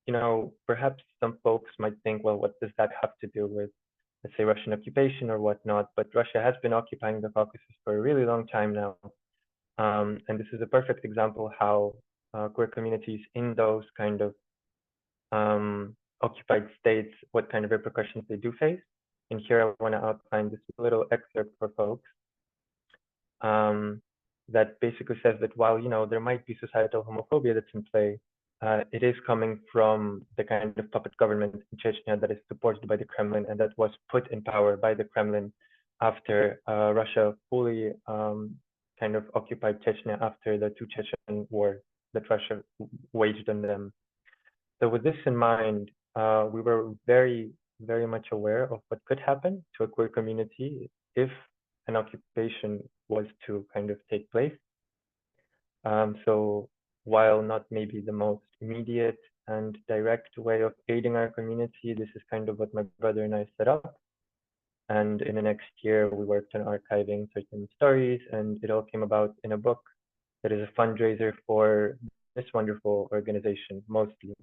you know, perhaps some folks might think, well, what does that have to do with, let's say, Russian occupation or whatnot? But Russia has been occupying the Caucasus for a really long time now. And this is a perfect example how queer communities in those kind of occupied states, what kind of repercussions they do face. And here I want to outline this little excerpt for folks that basically says that while, you know, there might be societal homophobia that's in play, it is coming from the kind of puppet government in Chechnya that is supported by the Kremlin and that was put in power by the Kremlin after Russia fully kind of occupied Chechnya after the two Chechen wars that Russia waged on them. So with this in mind, we were very, very much aware of what could happen to a queer community if an occupation was to kind of take place. So while not maybe the most immediate and direct way of aiding our community, this is kind of what my brother and I set up. And in the next year, we worked on archiving certain stories, and it all came about in a book that is a fundraiser for this wonderful organization, mostly.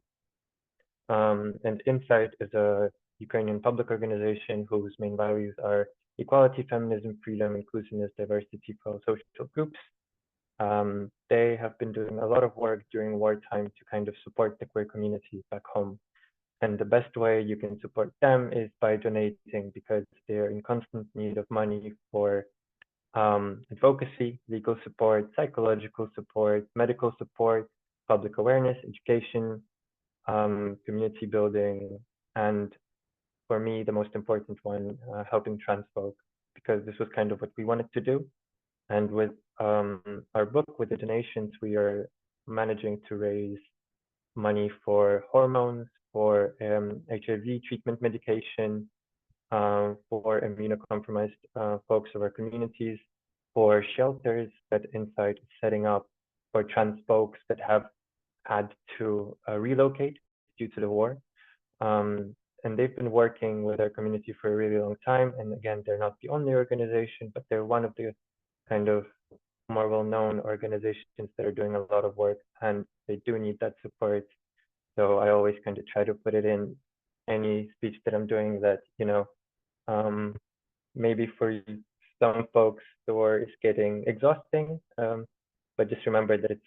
And Insight is a Ukrainian public organization whose main values are equality, feminism, freedom, inclusiveness, diversity for all social groups. They have been doing a lot of work during wartime to kind of support the queer community back home. And the best way you can support them is by donating, because they're in constant need of money for advocacy, legal support, psychological support, medical support, public awareness, education, community building, and for me, the most important one, helping trans folk, because this was kind of what we wanted to do. And with our book, with the donations, we are managing to raise money for hormones, for HIV treatment medication, for immunocompromised folks of our communities, for shelters that Insight is setting up for trans folks that have had to relocate due to the war. And they've been working with our community for a really long time. And again, they're not the only organization, but they're one of the kind of more well-known organizations that are doing a lot of work, and they do need that support. So I always kind of try to put it in any speech that I'm doing that, you know, maybe for some folks the war is getting exhausting, but just remember that it's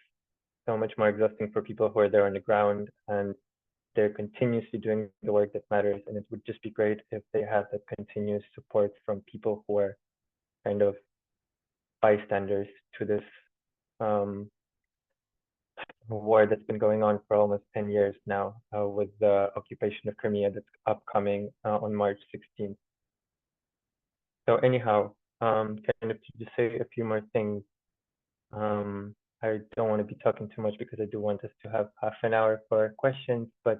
so much more exhausting for people who are there on the ground, and they're continuously doing the work that matters. And it would just be great if they had that continuous support from people who are kind of bystanders to this war that's been going on for almost 10 years now, with the occupation of Crimea that's upcoming on March 16th. So anyhow, kind of to just say a few more things. I don't want to be talking too much because I do want us to have half an hour for questions, but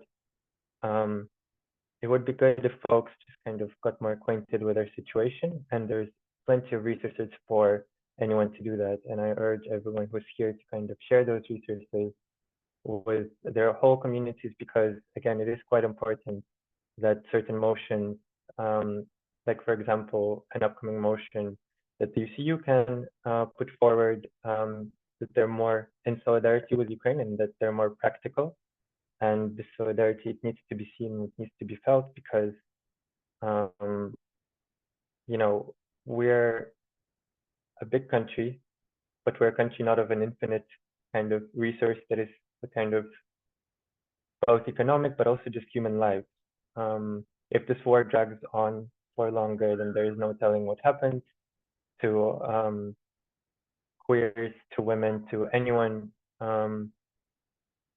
it would be good if folks just kind of got more acquainted with our situation, and there's plenty of resources for anyone to do that. And I urge everyone who's here to kind of share those resources with their whole communities, because again, it is quite important that certain motions, like for example, an upcoming motion that the UCU can put forward, that they're more in solidarity with Ukraine and that they're more practical. And this solidarity, it needs to be seen, it needs to be felt, because, you know, we're a big country, but we're a country not of an infinite kind of resource that is a kind of both economic but also just human lives. If this war drags on for longer, then there is no telling what happens to queers, to women, to anyone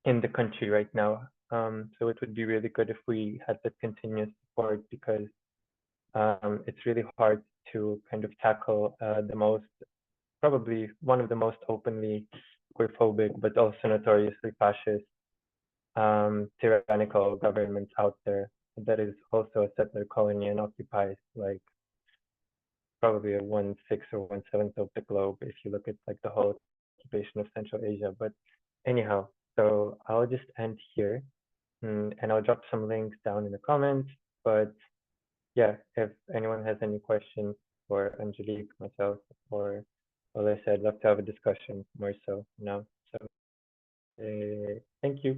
in the country right now. So it would be really good if we had that continuous support, because it's really hard to kind of tackle probably one of the most openly queerphobic, but also notoriously fascist, tyrannical governments out there. That is also a settler colony and occupies like probably a 1/6 or 1/7 of the globe if you look at like the whole occupation of Central Asia. But anyhow, so I'll just end here, and I'll drop some links down in the comments. But yeah, if anyone has any questions for Angelik, myself, or Olesia, I'd love to have a discussion more so now. So thank you.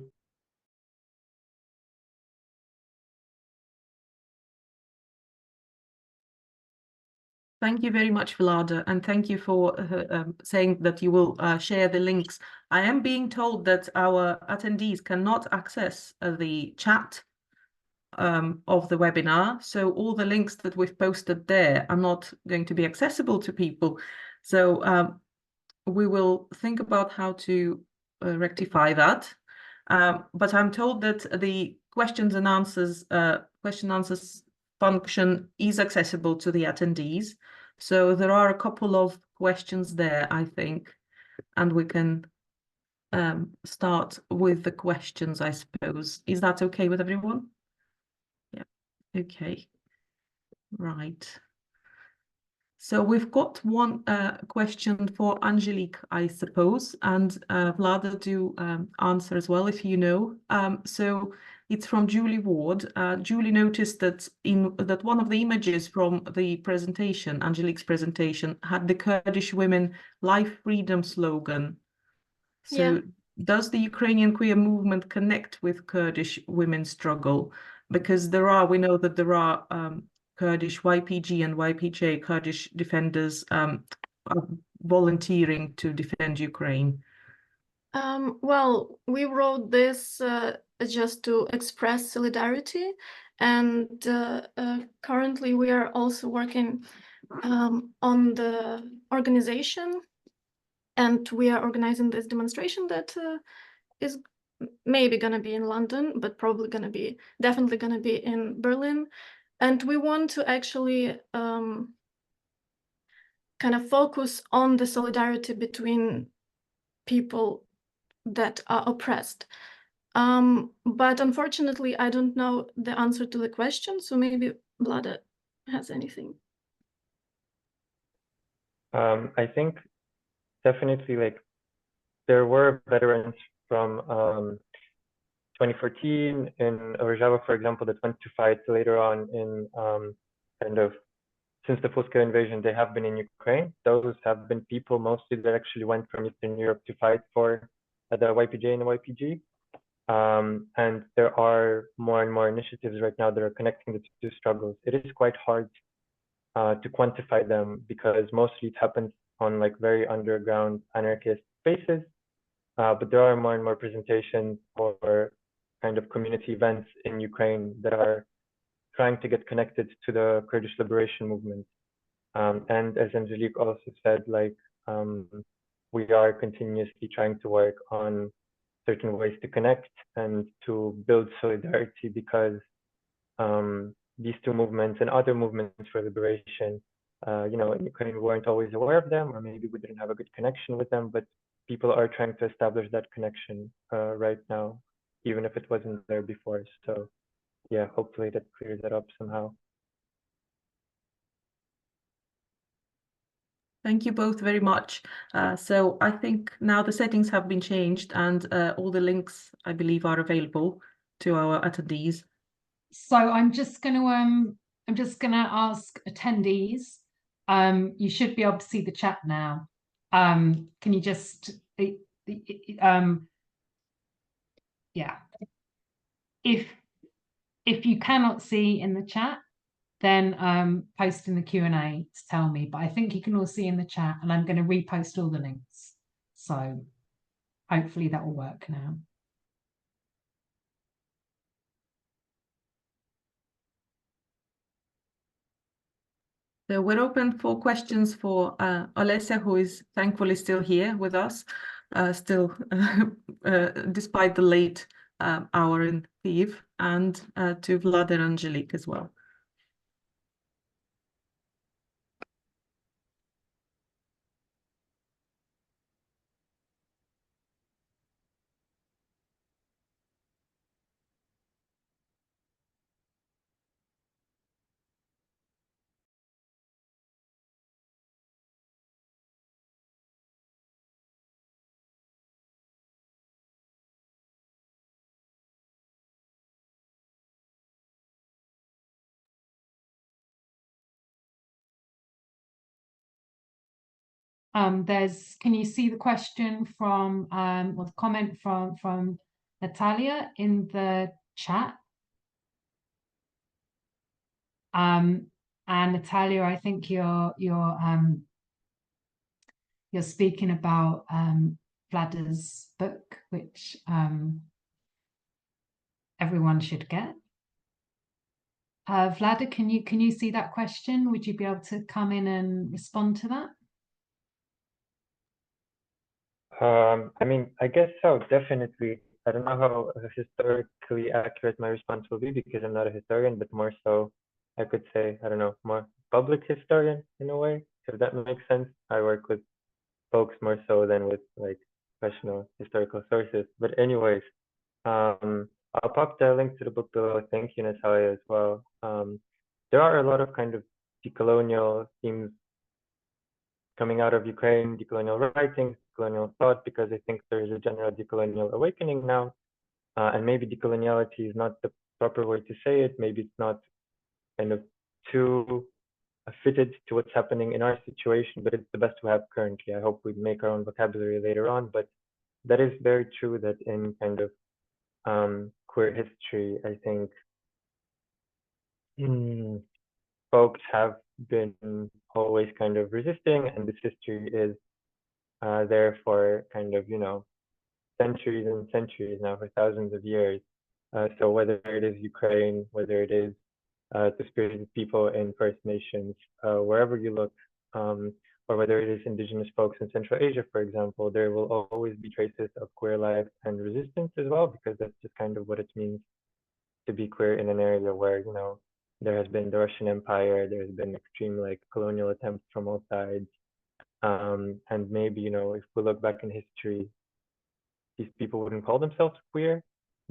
Thank you very much, Vlad, and thank you for saying that you will share the links. I am being told that our attendees cannot access the chat of the webinar, so all the links that we've posted there are not going to be accessible to people. So we will think about how to rectify that. But I'm told that the questions and answers function is accessible to the attendees. So there are a couple of questions there, I think, and we can start with the questions, I suppose. Is that okay with everyone? Yeah, okay, right. So we've got one question for Angelik, I suppose, and Vlad, do answer as well if you know. So it's from Julie Ward. Julie noticed that one of the images from the presentation, Angelik's presentation, had the Kurdish women life freedom slogan. So Yeah. Does the Ukrainian queer movement connect with Kurdish women's struggle? Because we know that there are Kurdish YPG and YPJ, Kurdish defenders, are volunteering to defend Ukraine. Well, we wrote this just to express solidarity, and currently we are also working on the organization, and we are organizing this demonstration that is maybe going to be in London, but definitely going to be in Berlin. And we want to actually kind of focus on the solidarity between people that are oppressed. But unfortunately, I don't know the answer to the question, so maybe Vlad has anything. I think definitely like there were veterans from 2014 in Rojava, for example, that went to fight later on in kind of since the full-scale invasion. They have been in Ukraine. Those have been people mostly that actually went from Eastern Europe to fight for the YPJ and the YPG. And there are more and more initiatives right now that are connecting the two struggles. It is quite hard to quantify them because mostly it happens on like very underground anarchist spaces. But there are more and more presentations or kind of community events in Ukraine that are trying to get connected to the Kurdish liberation movement. And as Angelik also said, like we are continuously trying to work on certain ways to connect and to build solidarity, because these two movements and other movements for liberation, in Ukraine, we weren't always aware of them, or maybe we didn't have a good connection with them, but people are trying to establish that connection right now, even if it wasn't there before. So yeah, hopefully that clears that up somehow. Thank you both very much. So I think now the settings have been changed and all the links, I believe, are available to our attendees. So I'm just going to ask attendees. You should be able to see the chat now. Can you just yeah. If you cannot see in the chat, then post in the Q&A to tell me. But I think you can all see in the chat, and I'm going to repost all the links. So hopefully that will work now. So we're open for questions for Olesia, who is thankfully still here with us, despite the late hour in Kyiv, and to Vlad and Angelik as well. Can you see the question from or the comment from Natalia in the chat? And Natalia, I think you're speaking about Vlad's book, which everyone should get. Vlad, can you see that question? Would you be able to come in and respond to that? I mean, I guess so, definitely. I don't know how historically accurate my response will be because I'm not a historian, but more so, I could say, I don't know, more public historian in a way, if that makes sense. I work with folks more so than with like professional historical sources. But anyways, I'll pop the link to the book below. Thank you, Natalia, as well. There are a lot of kind of decolonial themes coming out of Ukraine, decolonial writings, decolonial thought, because I think there is a general decolonial awakening now. And maybe decoloniality is not the proper way to say it. Maybe it's not kind of too fitted to what's happening in our situation, but it's the best we have currently. I hope we make our own vocabulary later on, but that is very true that in kind of queer history, I think folks have been always kind of resisting, and this history is there for kind of, you know, centuries and centuries now, for thousands of years. So whether it is Ukraine, whether it is the spirited people in First Nations, wherever you look, or whether it is indigenous folks in Central Asia, for example, there will always be traces of queer life and resistance as well, because that's just kind of what it means to be queer in an area where, you know, there has been the Russian Empire, there has been extreme like colonial attempts from all sides. And maybe, you know, if we look back in history, these people wouldn't call themselves queer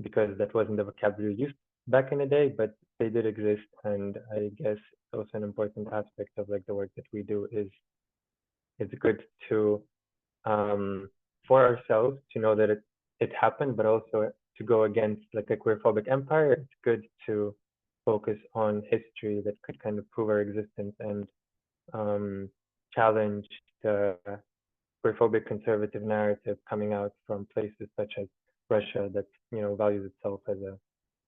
because that wasn't the vocabulary used back in the day, but they did exist. And I guess also an important aspect of like the work that we do is it's good to for ourselves to know that it happened, but also to go against like a queerphobic empire. It's good to focus on history that could kind of prove our existence and challenge the queerphobic conservative narrative coming out from places such as Russia that, you know, values itself as a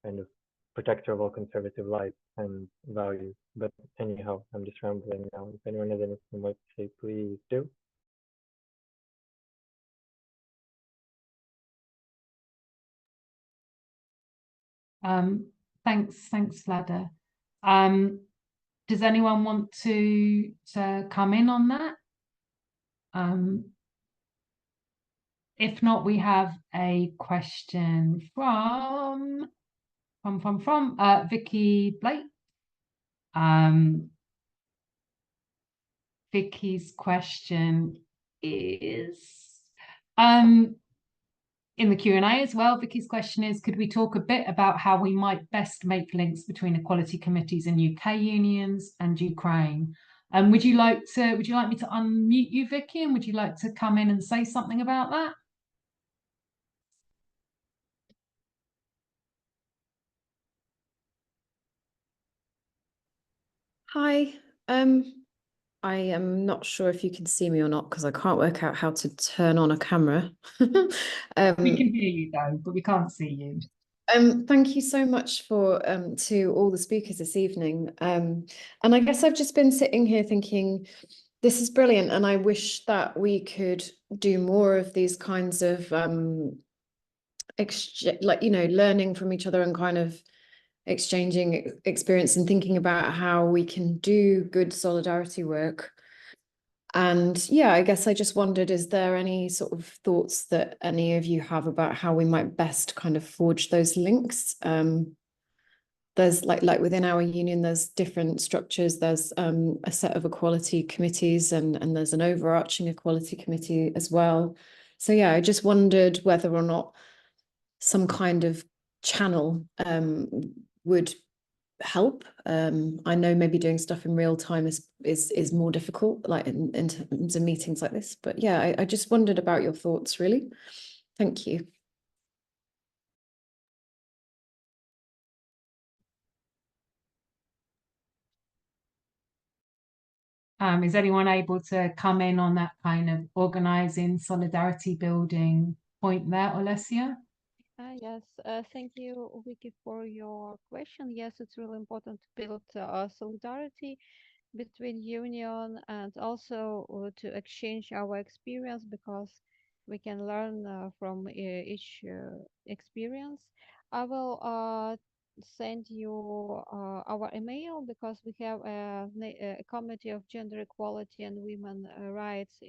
kind of protector of all conservative life and values. But anyhow, I'm just rambling now. If anyone has anything more to say, please do. Thanks, Vlada. Does anyone want to come in on that? If not, we have a question from Vicky Blake. Vicky's question is in the Q&A as well. Vicky's question is, could we talk a bit about how we might best make links between equality committees in UK unions and Ukraine? Would you like me to unmute you, Vicky, and would you like to come in and say something about that? Hi, I am not sure if you can see me or not because I can't work out how to turn on a camera. We can hear you though, but we can't see you. Thank you so much for to all the speakers this evening. And I guess I've just been sitting here thinking, this is brilliant, and I wish that we could do more of these kinds of learning from each other and kind of exchanging experience and thinking about how we can do good solidarity work. And yeah, I guess I just wondered, is there any sort of thoughts that any of you have about how we might best kind of forge those links? There's like within our union, there's different structures. There's a set of equality committees and there's an overarching equality committee as well. So yeah, I just wondered whether or not some kind of channel would help. I know maybe doing stuff in real time is more difficult, like in terms of meetings like this. But yeah, I just wondered about your thoughts, really. Thank you. Is anyone able to come in on that kind of organising, solidarity building point there, Olesia? Yes, thank you, Vicky, for your question. Yes, it's really important to build solidarity between union and also to exchange our experience, because we can learn from each experience. I will send you our email, because we have a committee of gender equality and women rights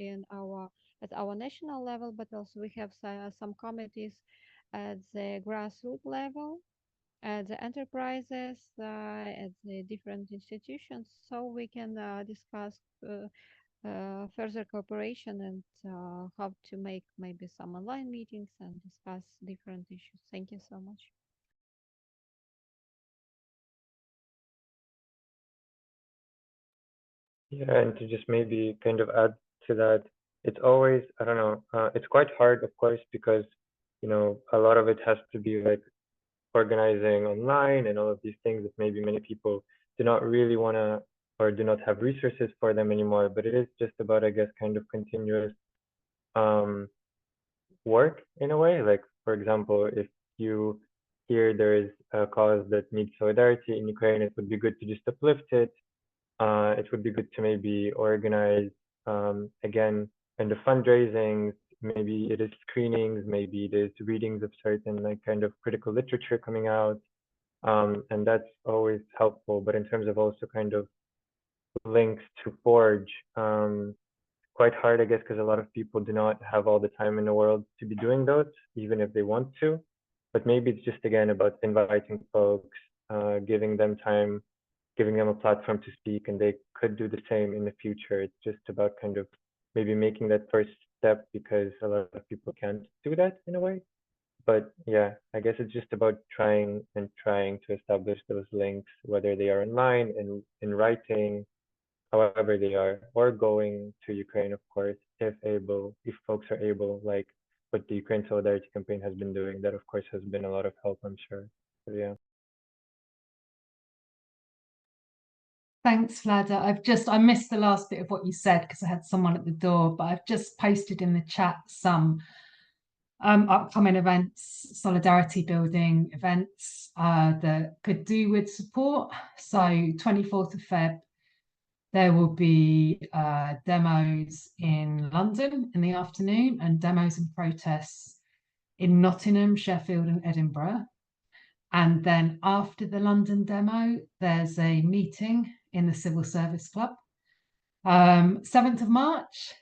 at our national level, but also we have some committees at the grassroots level, at the enterprises, at the different institutions, so we can discuss further cooperation and how to make maybe some online meetings and discuss different issues. Thank you so much. Yeah, and to just maybe kind of add to that, it's always, I don't know, it's quite hard, of course, because, you know, a lot of it has to be like organizing online and all of these things that maybe many people do not really want to or do not have resources for them anymore. But it is just about, I guess, kind of continuous work in a way. Like, for example, if you hear there is a cause that needs solidarity in Ukraine, it would be good to just uplift it. It would be good to maybe organize, again, kind of fundraisings. Maybe it is screenings, maybe it is readings of certain like kind of critical literature coming out. And that's always helpful. But in terms of also kind of links to forge, quite hard, I guess, because a lot of people do not have all the time in the world to be doing those, even if they want to. But maybe it's just, again, about inviting folks, giving them time, giving them a platform to speak, and they could do the same in the future. It's just about kind of maybe making that first step, because a lot of people can't do that in a way. But yeah, I guess it's just about trying to establish those links, whether they are online and in writing, however they are, or going to Ukraine, of course, if folks are able, like what the Ukraine Solidarity Campaign has been doing. That, of course, has been a lot of help, I'm sure. So yeah. Thanks, Vlad. I missed the last bit of what you said because I had someone at the door, but I've just posted in the chat some upcoming events, solidarity building events that could do with support. So 24th of Feb, there will be demos in London in the afternoon and demos and protests in Nottingham, Sheffield and Edinburgh. And then after the London demo, there's a meeting in the Civil Service Club. 7th of March,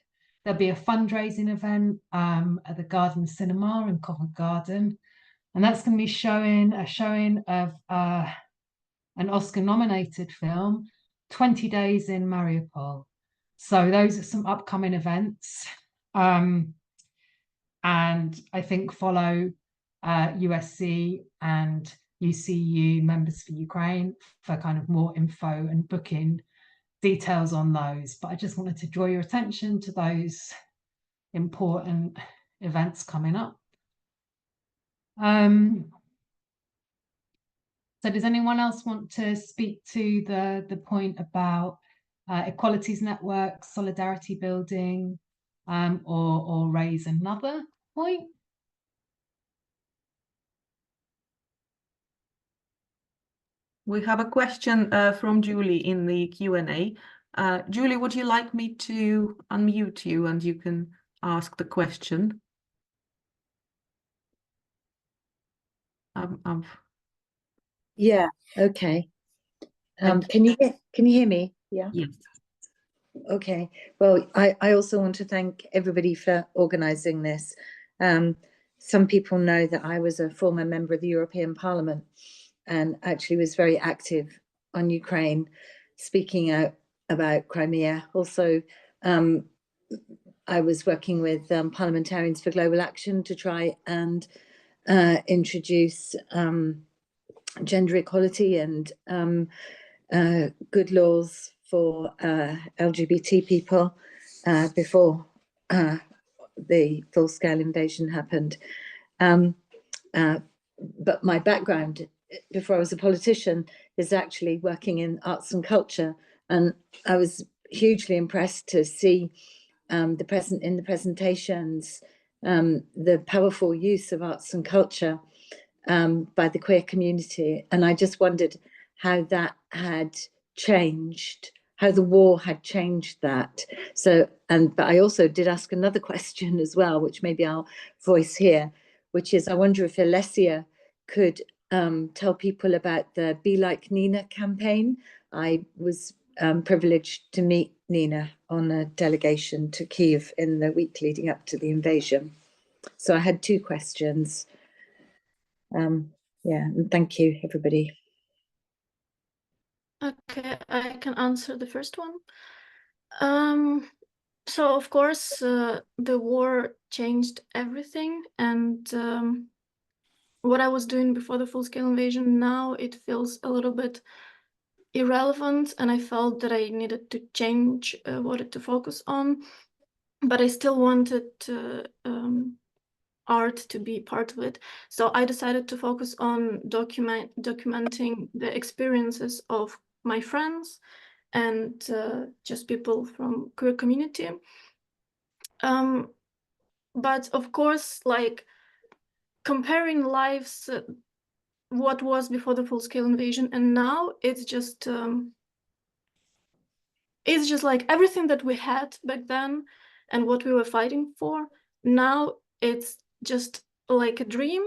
there'll be a fundraising event at the Garden Cinema in Covent Garden. And that's going to be a showing of an Oscar-nominated film, 20 Days in Mariupol. So those are some upcoming events. And I think follow USC and UCU Members for Ukraine for kind of more info and booking details on those. But I just wanted to draw your attention to those important events coming up. So does anyone else want to speak to the point about equalities networks, solidarity building, or raise another point? We have a question from Julie in the Q&A. Julie, would you like me to unmute you and you can ask the question? Yeah, okay. Can you hear me? Yeah. Yes. Okay. Well, I also want to thank everybody for organising this. Some people know that I was a former member of the European Parliament and actually was very active on Ukraine, speaking out about Crimea. Also, I was working with Parliamentarians for Global Action to try and introduce gender equality and good laws for LGBT people before the full-scale invasion happened. But my background before I was a politician is actually working in arts and culture, and I was hugely impressed to see in the presentations the powerful use of arts and culture by the queer community. And I just wondered how that had changed, how the war had changed that. So, but I also did ask another question as well, which maybe I'll voice here, which is I wonder if Olesia could tell people about the Be Like Nina campaign. I was privileged to meet Nina on a delegation to Kyiv in the week leading up to the invasion. So I had two questions. Yeah, and thank you, everybody. Okay, I can answer the first one. So of course, the war changed everything, and what I was doing before the full-scale invasion, now it feels a little bit irrelevant, and I felt that I needed to change what to focus on, but I still wanted art to be part of it. So I decided to focus on documenting the experiences of my friends and just people from queer community. But of course, like comparing lives, what was before the full-scale invasion and now, it's just like everything that we had back then and what we were fighting for. Now it's just like a dream,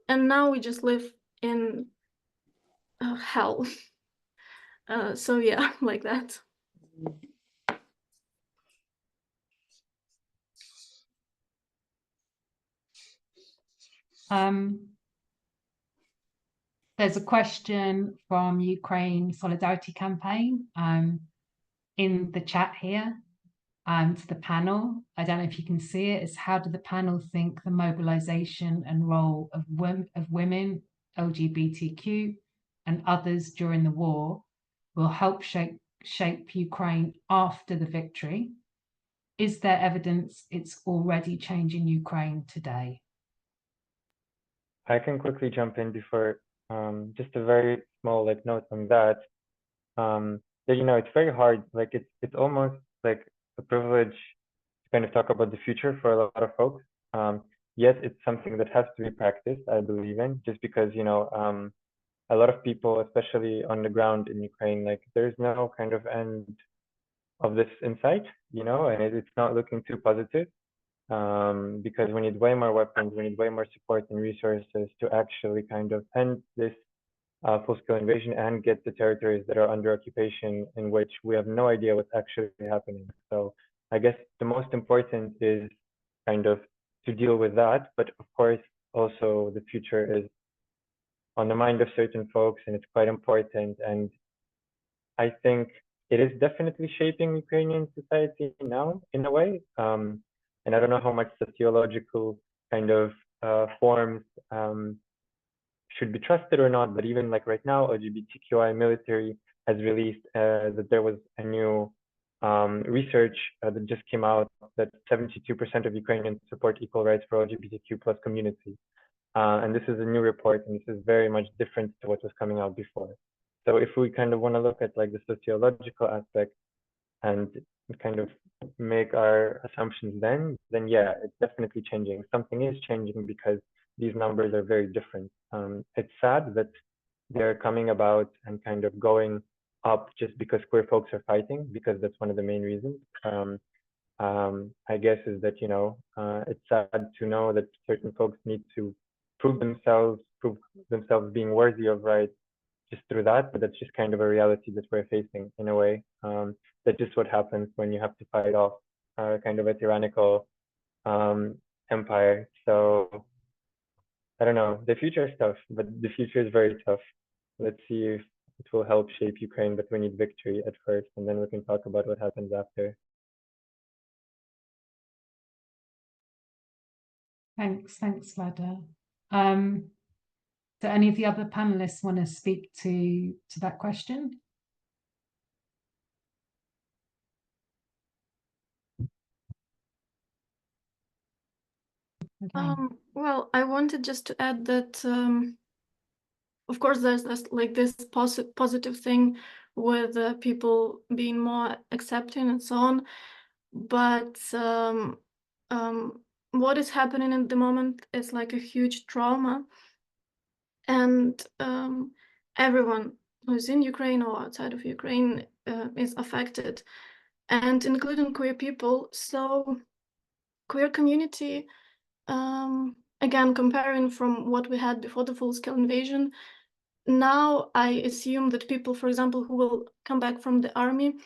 and now we just live in hell. So yeah, like that. There's a question from Ukraine Solidarity Campaign in the chat here to the panel. I don't know if you can see it. It's how do the panel think the mobilization and role of women, LGBTQ, and others during the war will help shape Ukraine after the victory? Is there evidence it's already changing Ukraine today? I can quickly jump in before just a very small note on that. That it's very hard. Like it's almost like a privilege to kind of talk about the future for a lot of folks. Yet it's something that has to be practiced, I believe in, just because a lot of people, especially on the ground in Ukraine, like there's no kind of end of this in sight, and it's not looking too positive. Because we need way more weapons, we need way more support and resources to actually kind of end this full-scale invasion and get the territories that are under occupation in which we have no idea what's actually happening. So I guess the most important is kind of to deal with that, but of course also the future is on the mind of certain folks and it's quite important, and I think it is definitely shaping Ukrainian society now in a way. And I don't know how much sociological kind of forms should be trusted or not, but even like right now, LGBTQI military has released that there was a new research that just came out that 72% of Ukrainians support equal rights for LGBTQ plus community. And this is a new report, and this is very much different to what was coming out before. So if we kind of want to look at like the sociological aspect and kind of make our assumptions then yeah, it's definitely changing. Something is changing because these numbers are very different. It's sad that they're coming about and kind of going up just because queer folks are fighting, because that's one of the main reasons. I guess is that, it's sad to know that certain folks need to prove themselves being worthy of rights just through that, but that's just kind of a reality that we're facing in a way. That's just what happens when you have to fight off kind of a tyrannical empire. So I don't know, the future is tough, but the future is very tough. Let's see if it will help shape Ukraine, but we need victory at first, and then we can talk about what happens after. Thanks, Vlad. Do any of the other panelists want to speak to that question? Okay. Well, I wanted just to add that, of course, there's this positive thing with people being more accepting and so on, but what is happening at the moment is like a huge trauma, and everyone who's in Ukraine or outside of Ukraine is affected, and including queer people. So queer community, again, comparing from what we had before the full-scale invasion, now I assume that people, for example, who will come back from the army,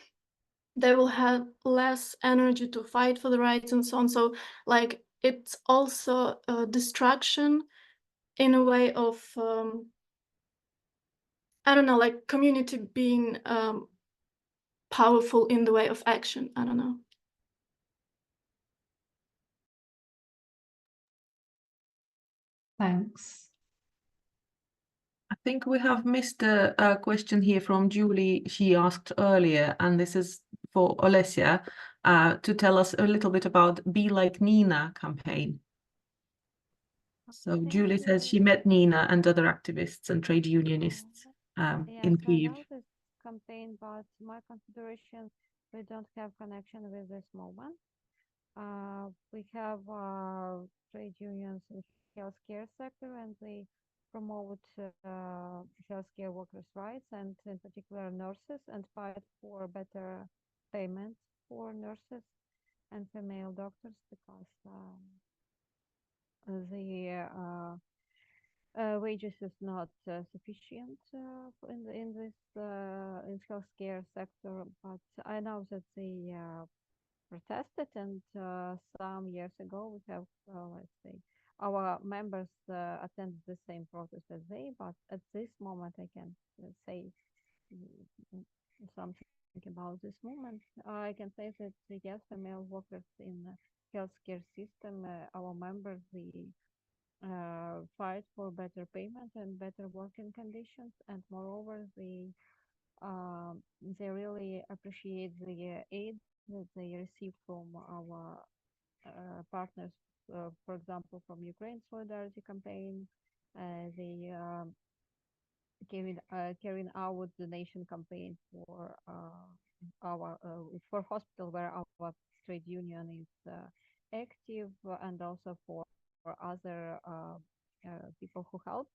they will have less energy to fight for the rights and so on. So like it's also a distraction in a way of, I don't know, like community being powerful in the way of action. I don't know. Thanks. I think we have missed a question here from Julie. She asked earlier, and this is for Olesia, to tell us a little bit about Be Like Nina campaign. So Julie says she met Nina and other activists and trade unionists in Kyiv. I know this campaign, but my Confederation, we don't have connection with this movement. We have trade unions in healthcare sector, and they promote healthcare workers' rights, and in particular nurses, and fight for better payment for nurses and female doctors, because the wages is not sufficient in this in healthcare sector. But I know that they protested, and some years ago we have, let's say, our members attended the same protest as they, but at this moment I can say something about this movement. I can say that yes, female workers in the healthcare system, our members, we fight for better payment and better working conditions, and moreover they really appreciate the aid that they receive from our partners, for example, from Ukraine Solidarity Campaign. They carrying out donation campaign for our for hospital where our trade union is active, and also for other people who help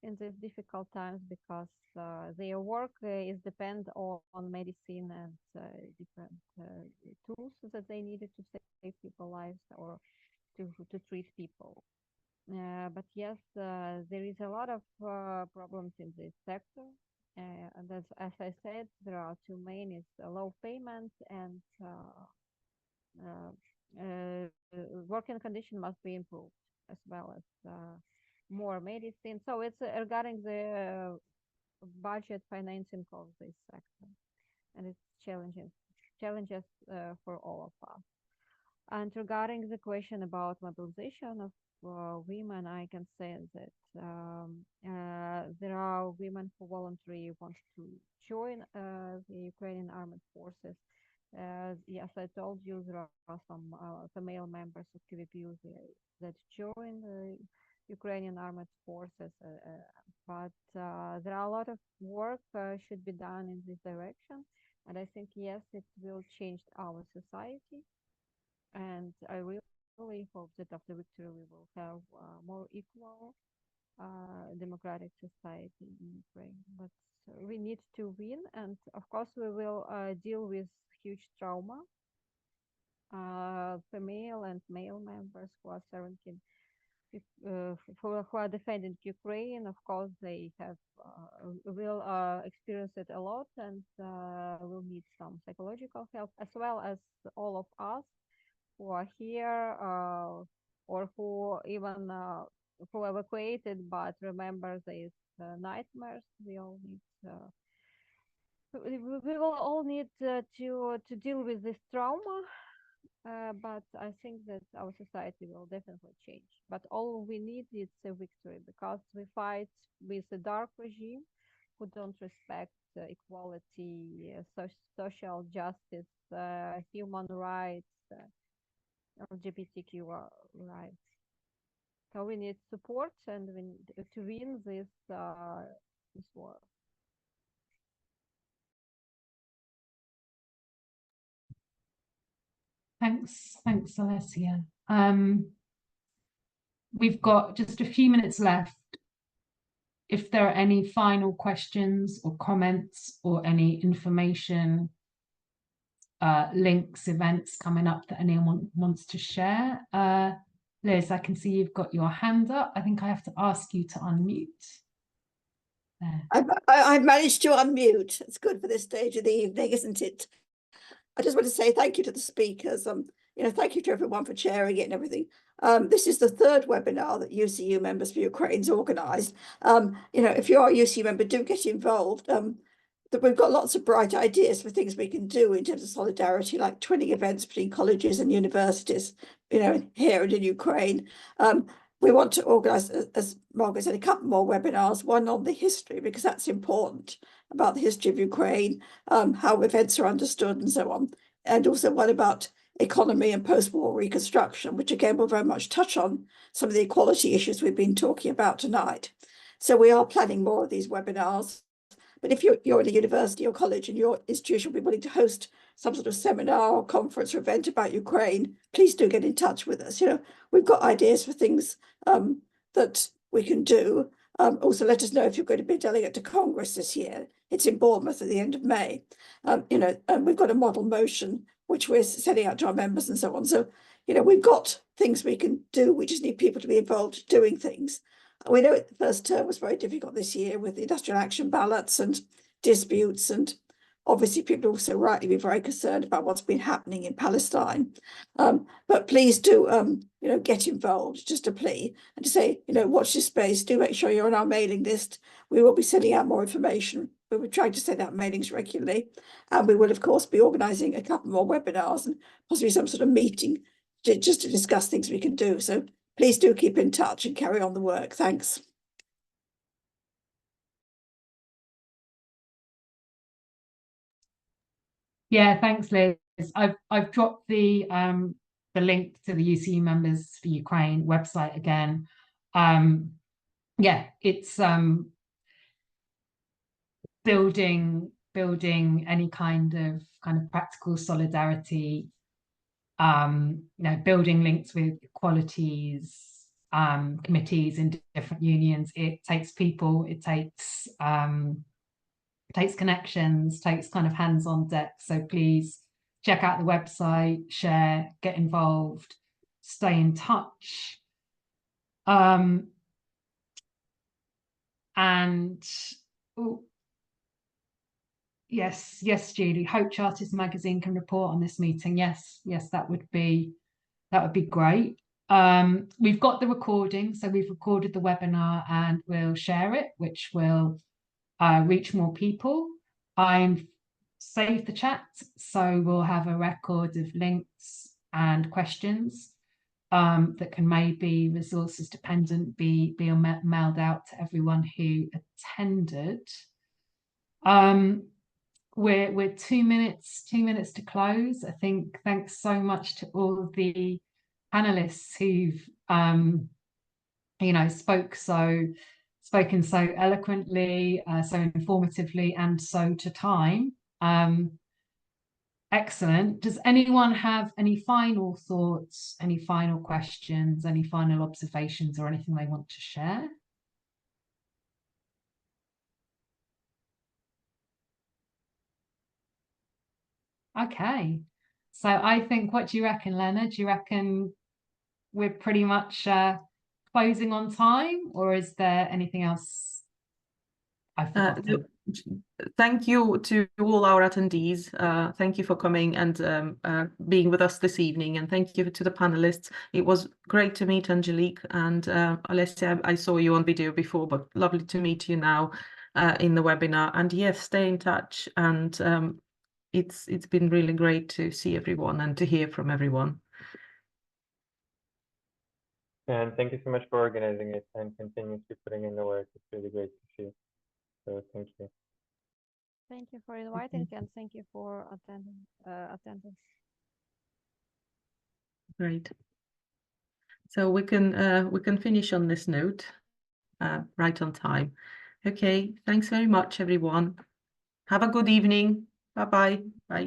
in these difficult times, because their work is depend on medicine and different tools that they needed to save people's lives or to treat people. But yes, there is a lot of problems in this sector. And as I said, there are two main: is low payment, and working condition must be improved, as well as more medicine. So it's regarding the budget financing of this sector, and it's challenges for all of us. And regarding the question about mobilization of women, I can say that there are women who voluntarily want to join the Ukrainian armed forces. Yes, I told you there are some female members of KVPU that join the Ukrainian armed forces, but there are a lot of work should be done in this direction, and I think yes, it will change our society. And I really hope that after victory we will have more equal democratic society in Ukraine. But we need to win, and of course we will deal with huge trauma. Female and male members who are serving who are defending Ukraine, of course, they have will experience it a lot, and will need some psychological help, as well as all of us who are here or who even who evacuated but remember these nightmares. We all need. We will all need to deal with this trauma. But I think that our society will definitely change. But all we need is a victory, because we fight with a dark regime who don't respect equality, social justice, human rights, LGBTQI rights. So we need support, and we need to win this war. Thanks, Olesia. We've got just a few minutes left. If there are any final questions or comments or any information, links, events coming up that anyone wants to share. Liz, I can see you've got your hand up. I think I have to ask you to unmute. There. I've managed to unmute. It's good for this stage of the evening, isn't it? I just want to say thank you to the speakers. Thank you to everyone for chairing it and everything. This is the third webinar that UCU Members for Ukraine's organised. If you are a UCU member, do get involved. We've got lots of bright ideas for things we can do in terms of solidarity, like twinning events between colleges and universities, here and in Ukraine. We want to organise, as Margaret said, a couple more webinars, one on the history, because that's important, about the history of Ukraine, how events are understood and so on, and also one about economy and post-war reconstruction, which again will very much touch on some of the equality issues we've been talking about tonight. So we are planning more of these webinars. But if you're in a university or college and your institution will be willing to host some sort of seminar or conference or event about Ukraine, please do get in touch with us. We've got ideas for things that we can do. Also, let us know if you're going to be a delegate to Congress this year. It's in Bournemouth at the end of May. And we've got a model motion which we're sending out to our members and so on. So, we've got things we can do. We just need people to be involved doing things. We know the first term was very difficult this year with the industrial action ballots and disputes, and obviously people also rightly be very concerned about what's been happening in Palestine. But please do, get involved, just a plea, and to say, watch this space, do make sure you're on our mailing list. We will be sending out more information. We'll be trying to send out mailings regularly. And we will, of course, be organising a couple more webinars and possibly some sort of meeting just to discuss things we can do. So please do keep in touch and carry on the work. Thanks. Yeah, thanks, Liz. I've dropped the link to the UCU Members for Ukraine website again. Yeah, it's building any kind of practical solidarity. Building links with equalities committees in different unions. It takes people, it takes connections, takes hands on deck. So please check out the website, share, get involved, stay in touch. Yes, Julie. Hope Chartist Magazine can report on this meeting. Yes, that would be great. We've got the recording, so we've recorded the webinar and we'll share it, which will reach more people. I've saved the chat, so we'll have a record of links and questions that can maybe, resources dependent, be mailed out to everyone who attended. We're 2 minutes to close. I think thanks so much to all of the panelists who've spoken so eloquently, so informatively, and so to time. Excellent. Does anyone have any final thoughts, any final questions, any final observations, or anything they want to share? Okay. So I think, what do you reckon, Lena? Do you reckon we're pretty much closing on time, or is there anything else I forgot to? Thank you to all our attendees. Thank you for coming and being with us this evening, and thank you to the panelists. It was great to meet Angelik and Olesia. I saw you on video before, but lovely to meet you now in the webinar. And yes, stay in touch. And it's been really great to see everyone and to hear from everyone. And thank you so much for organizing it and continuously putting in the work. It's really great to see. So thank you. Thank you for inviting and thank you for attendance. Great. So we can finish on this note, right on time. Okay, thanks very much, everyone. Have a good evening. Bye-bye. Bye.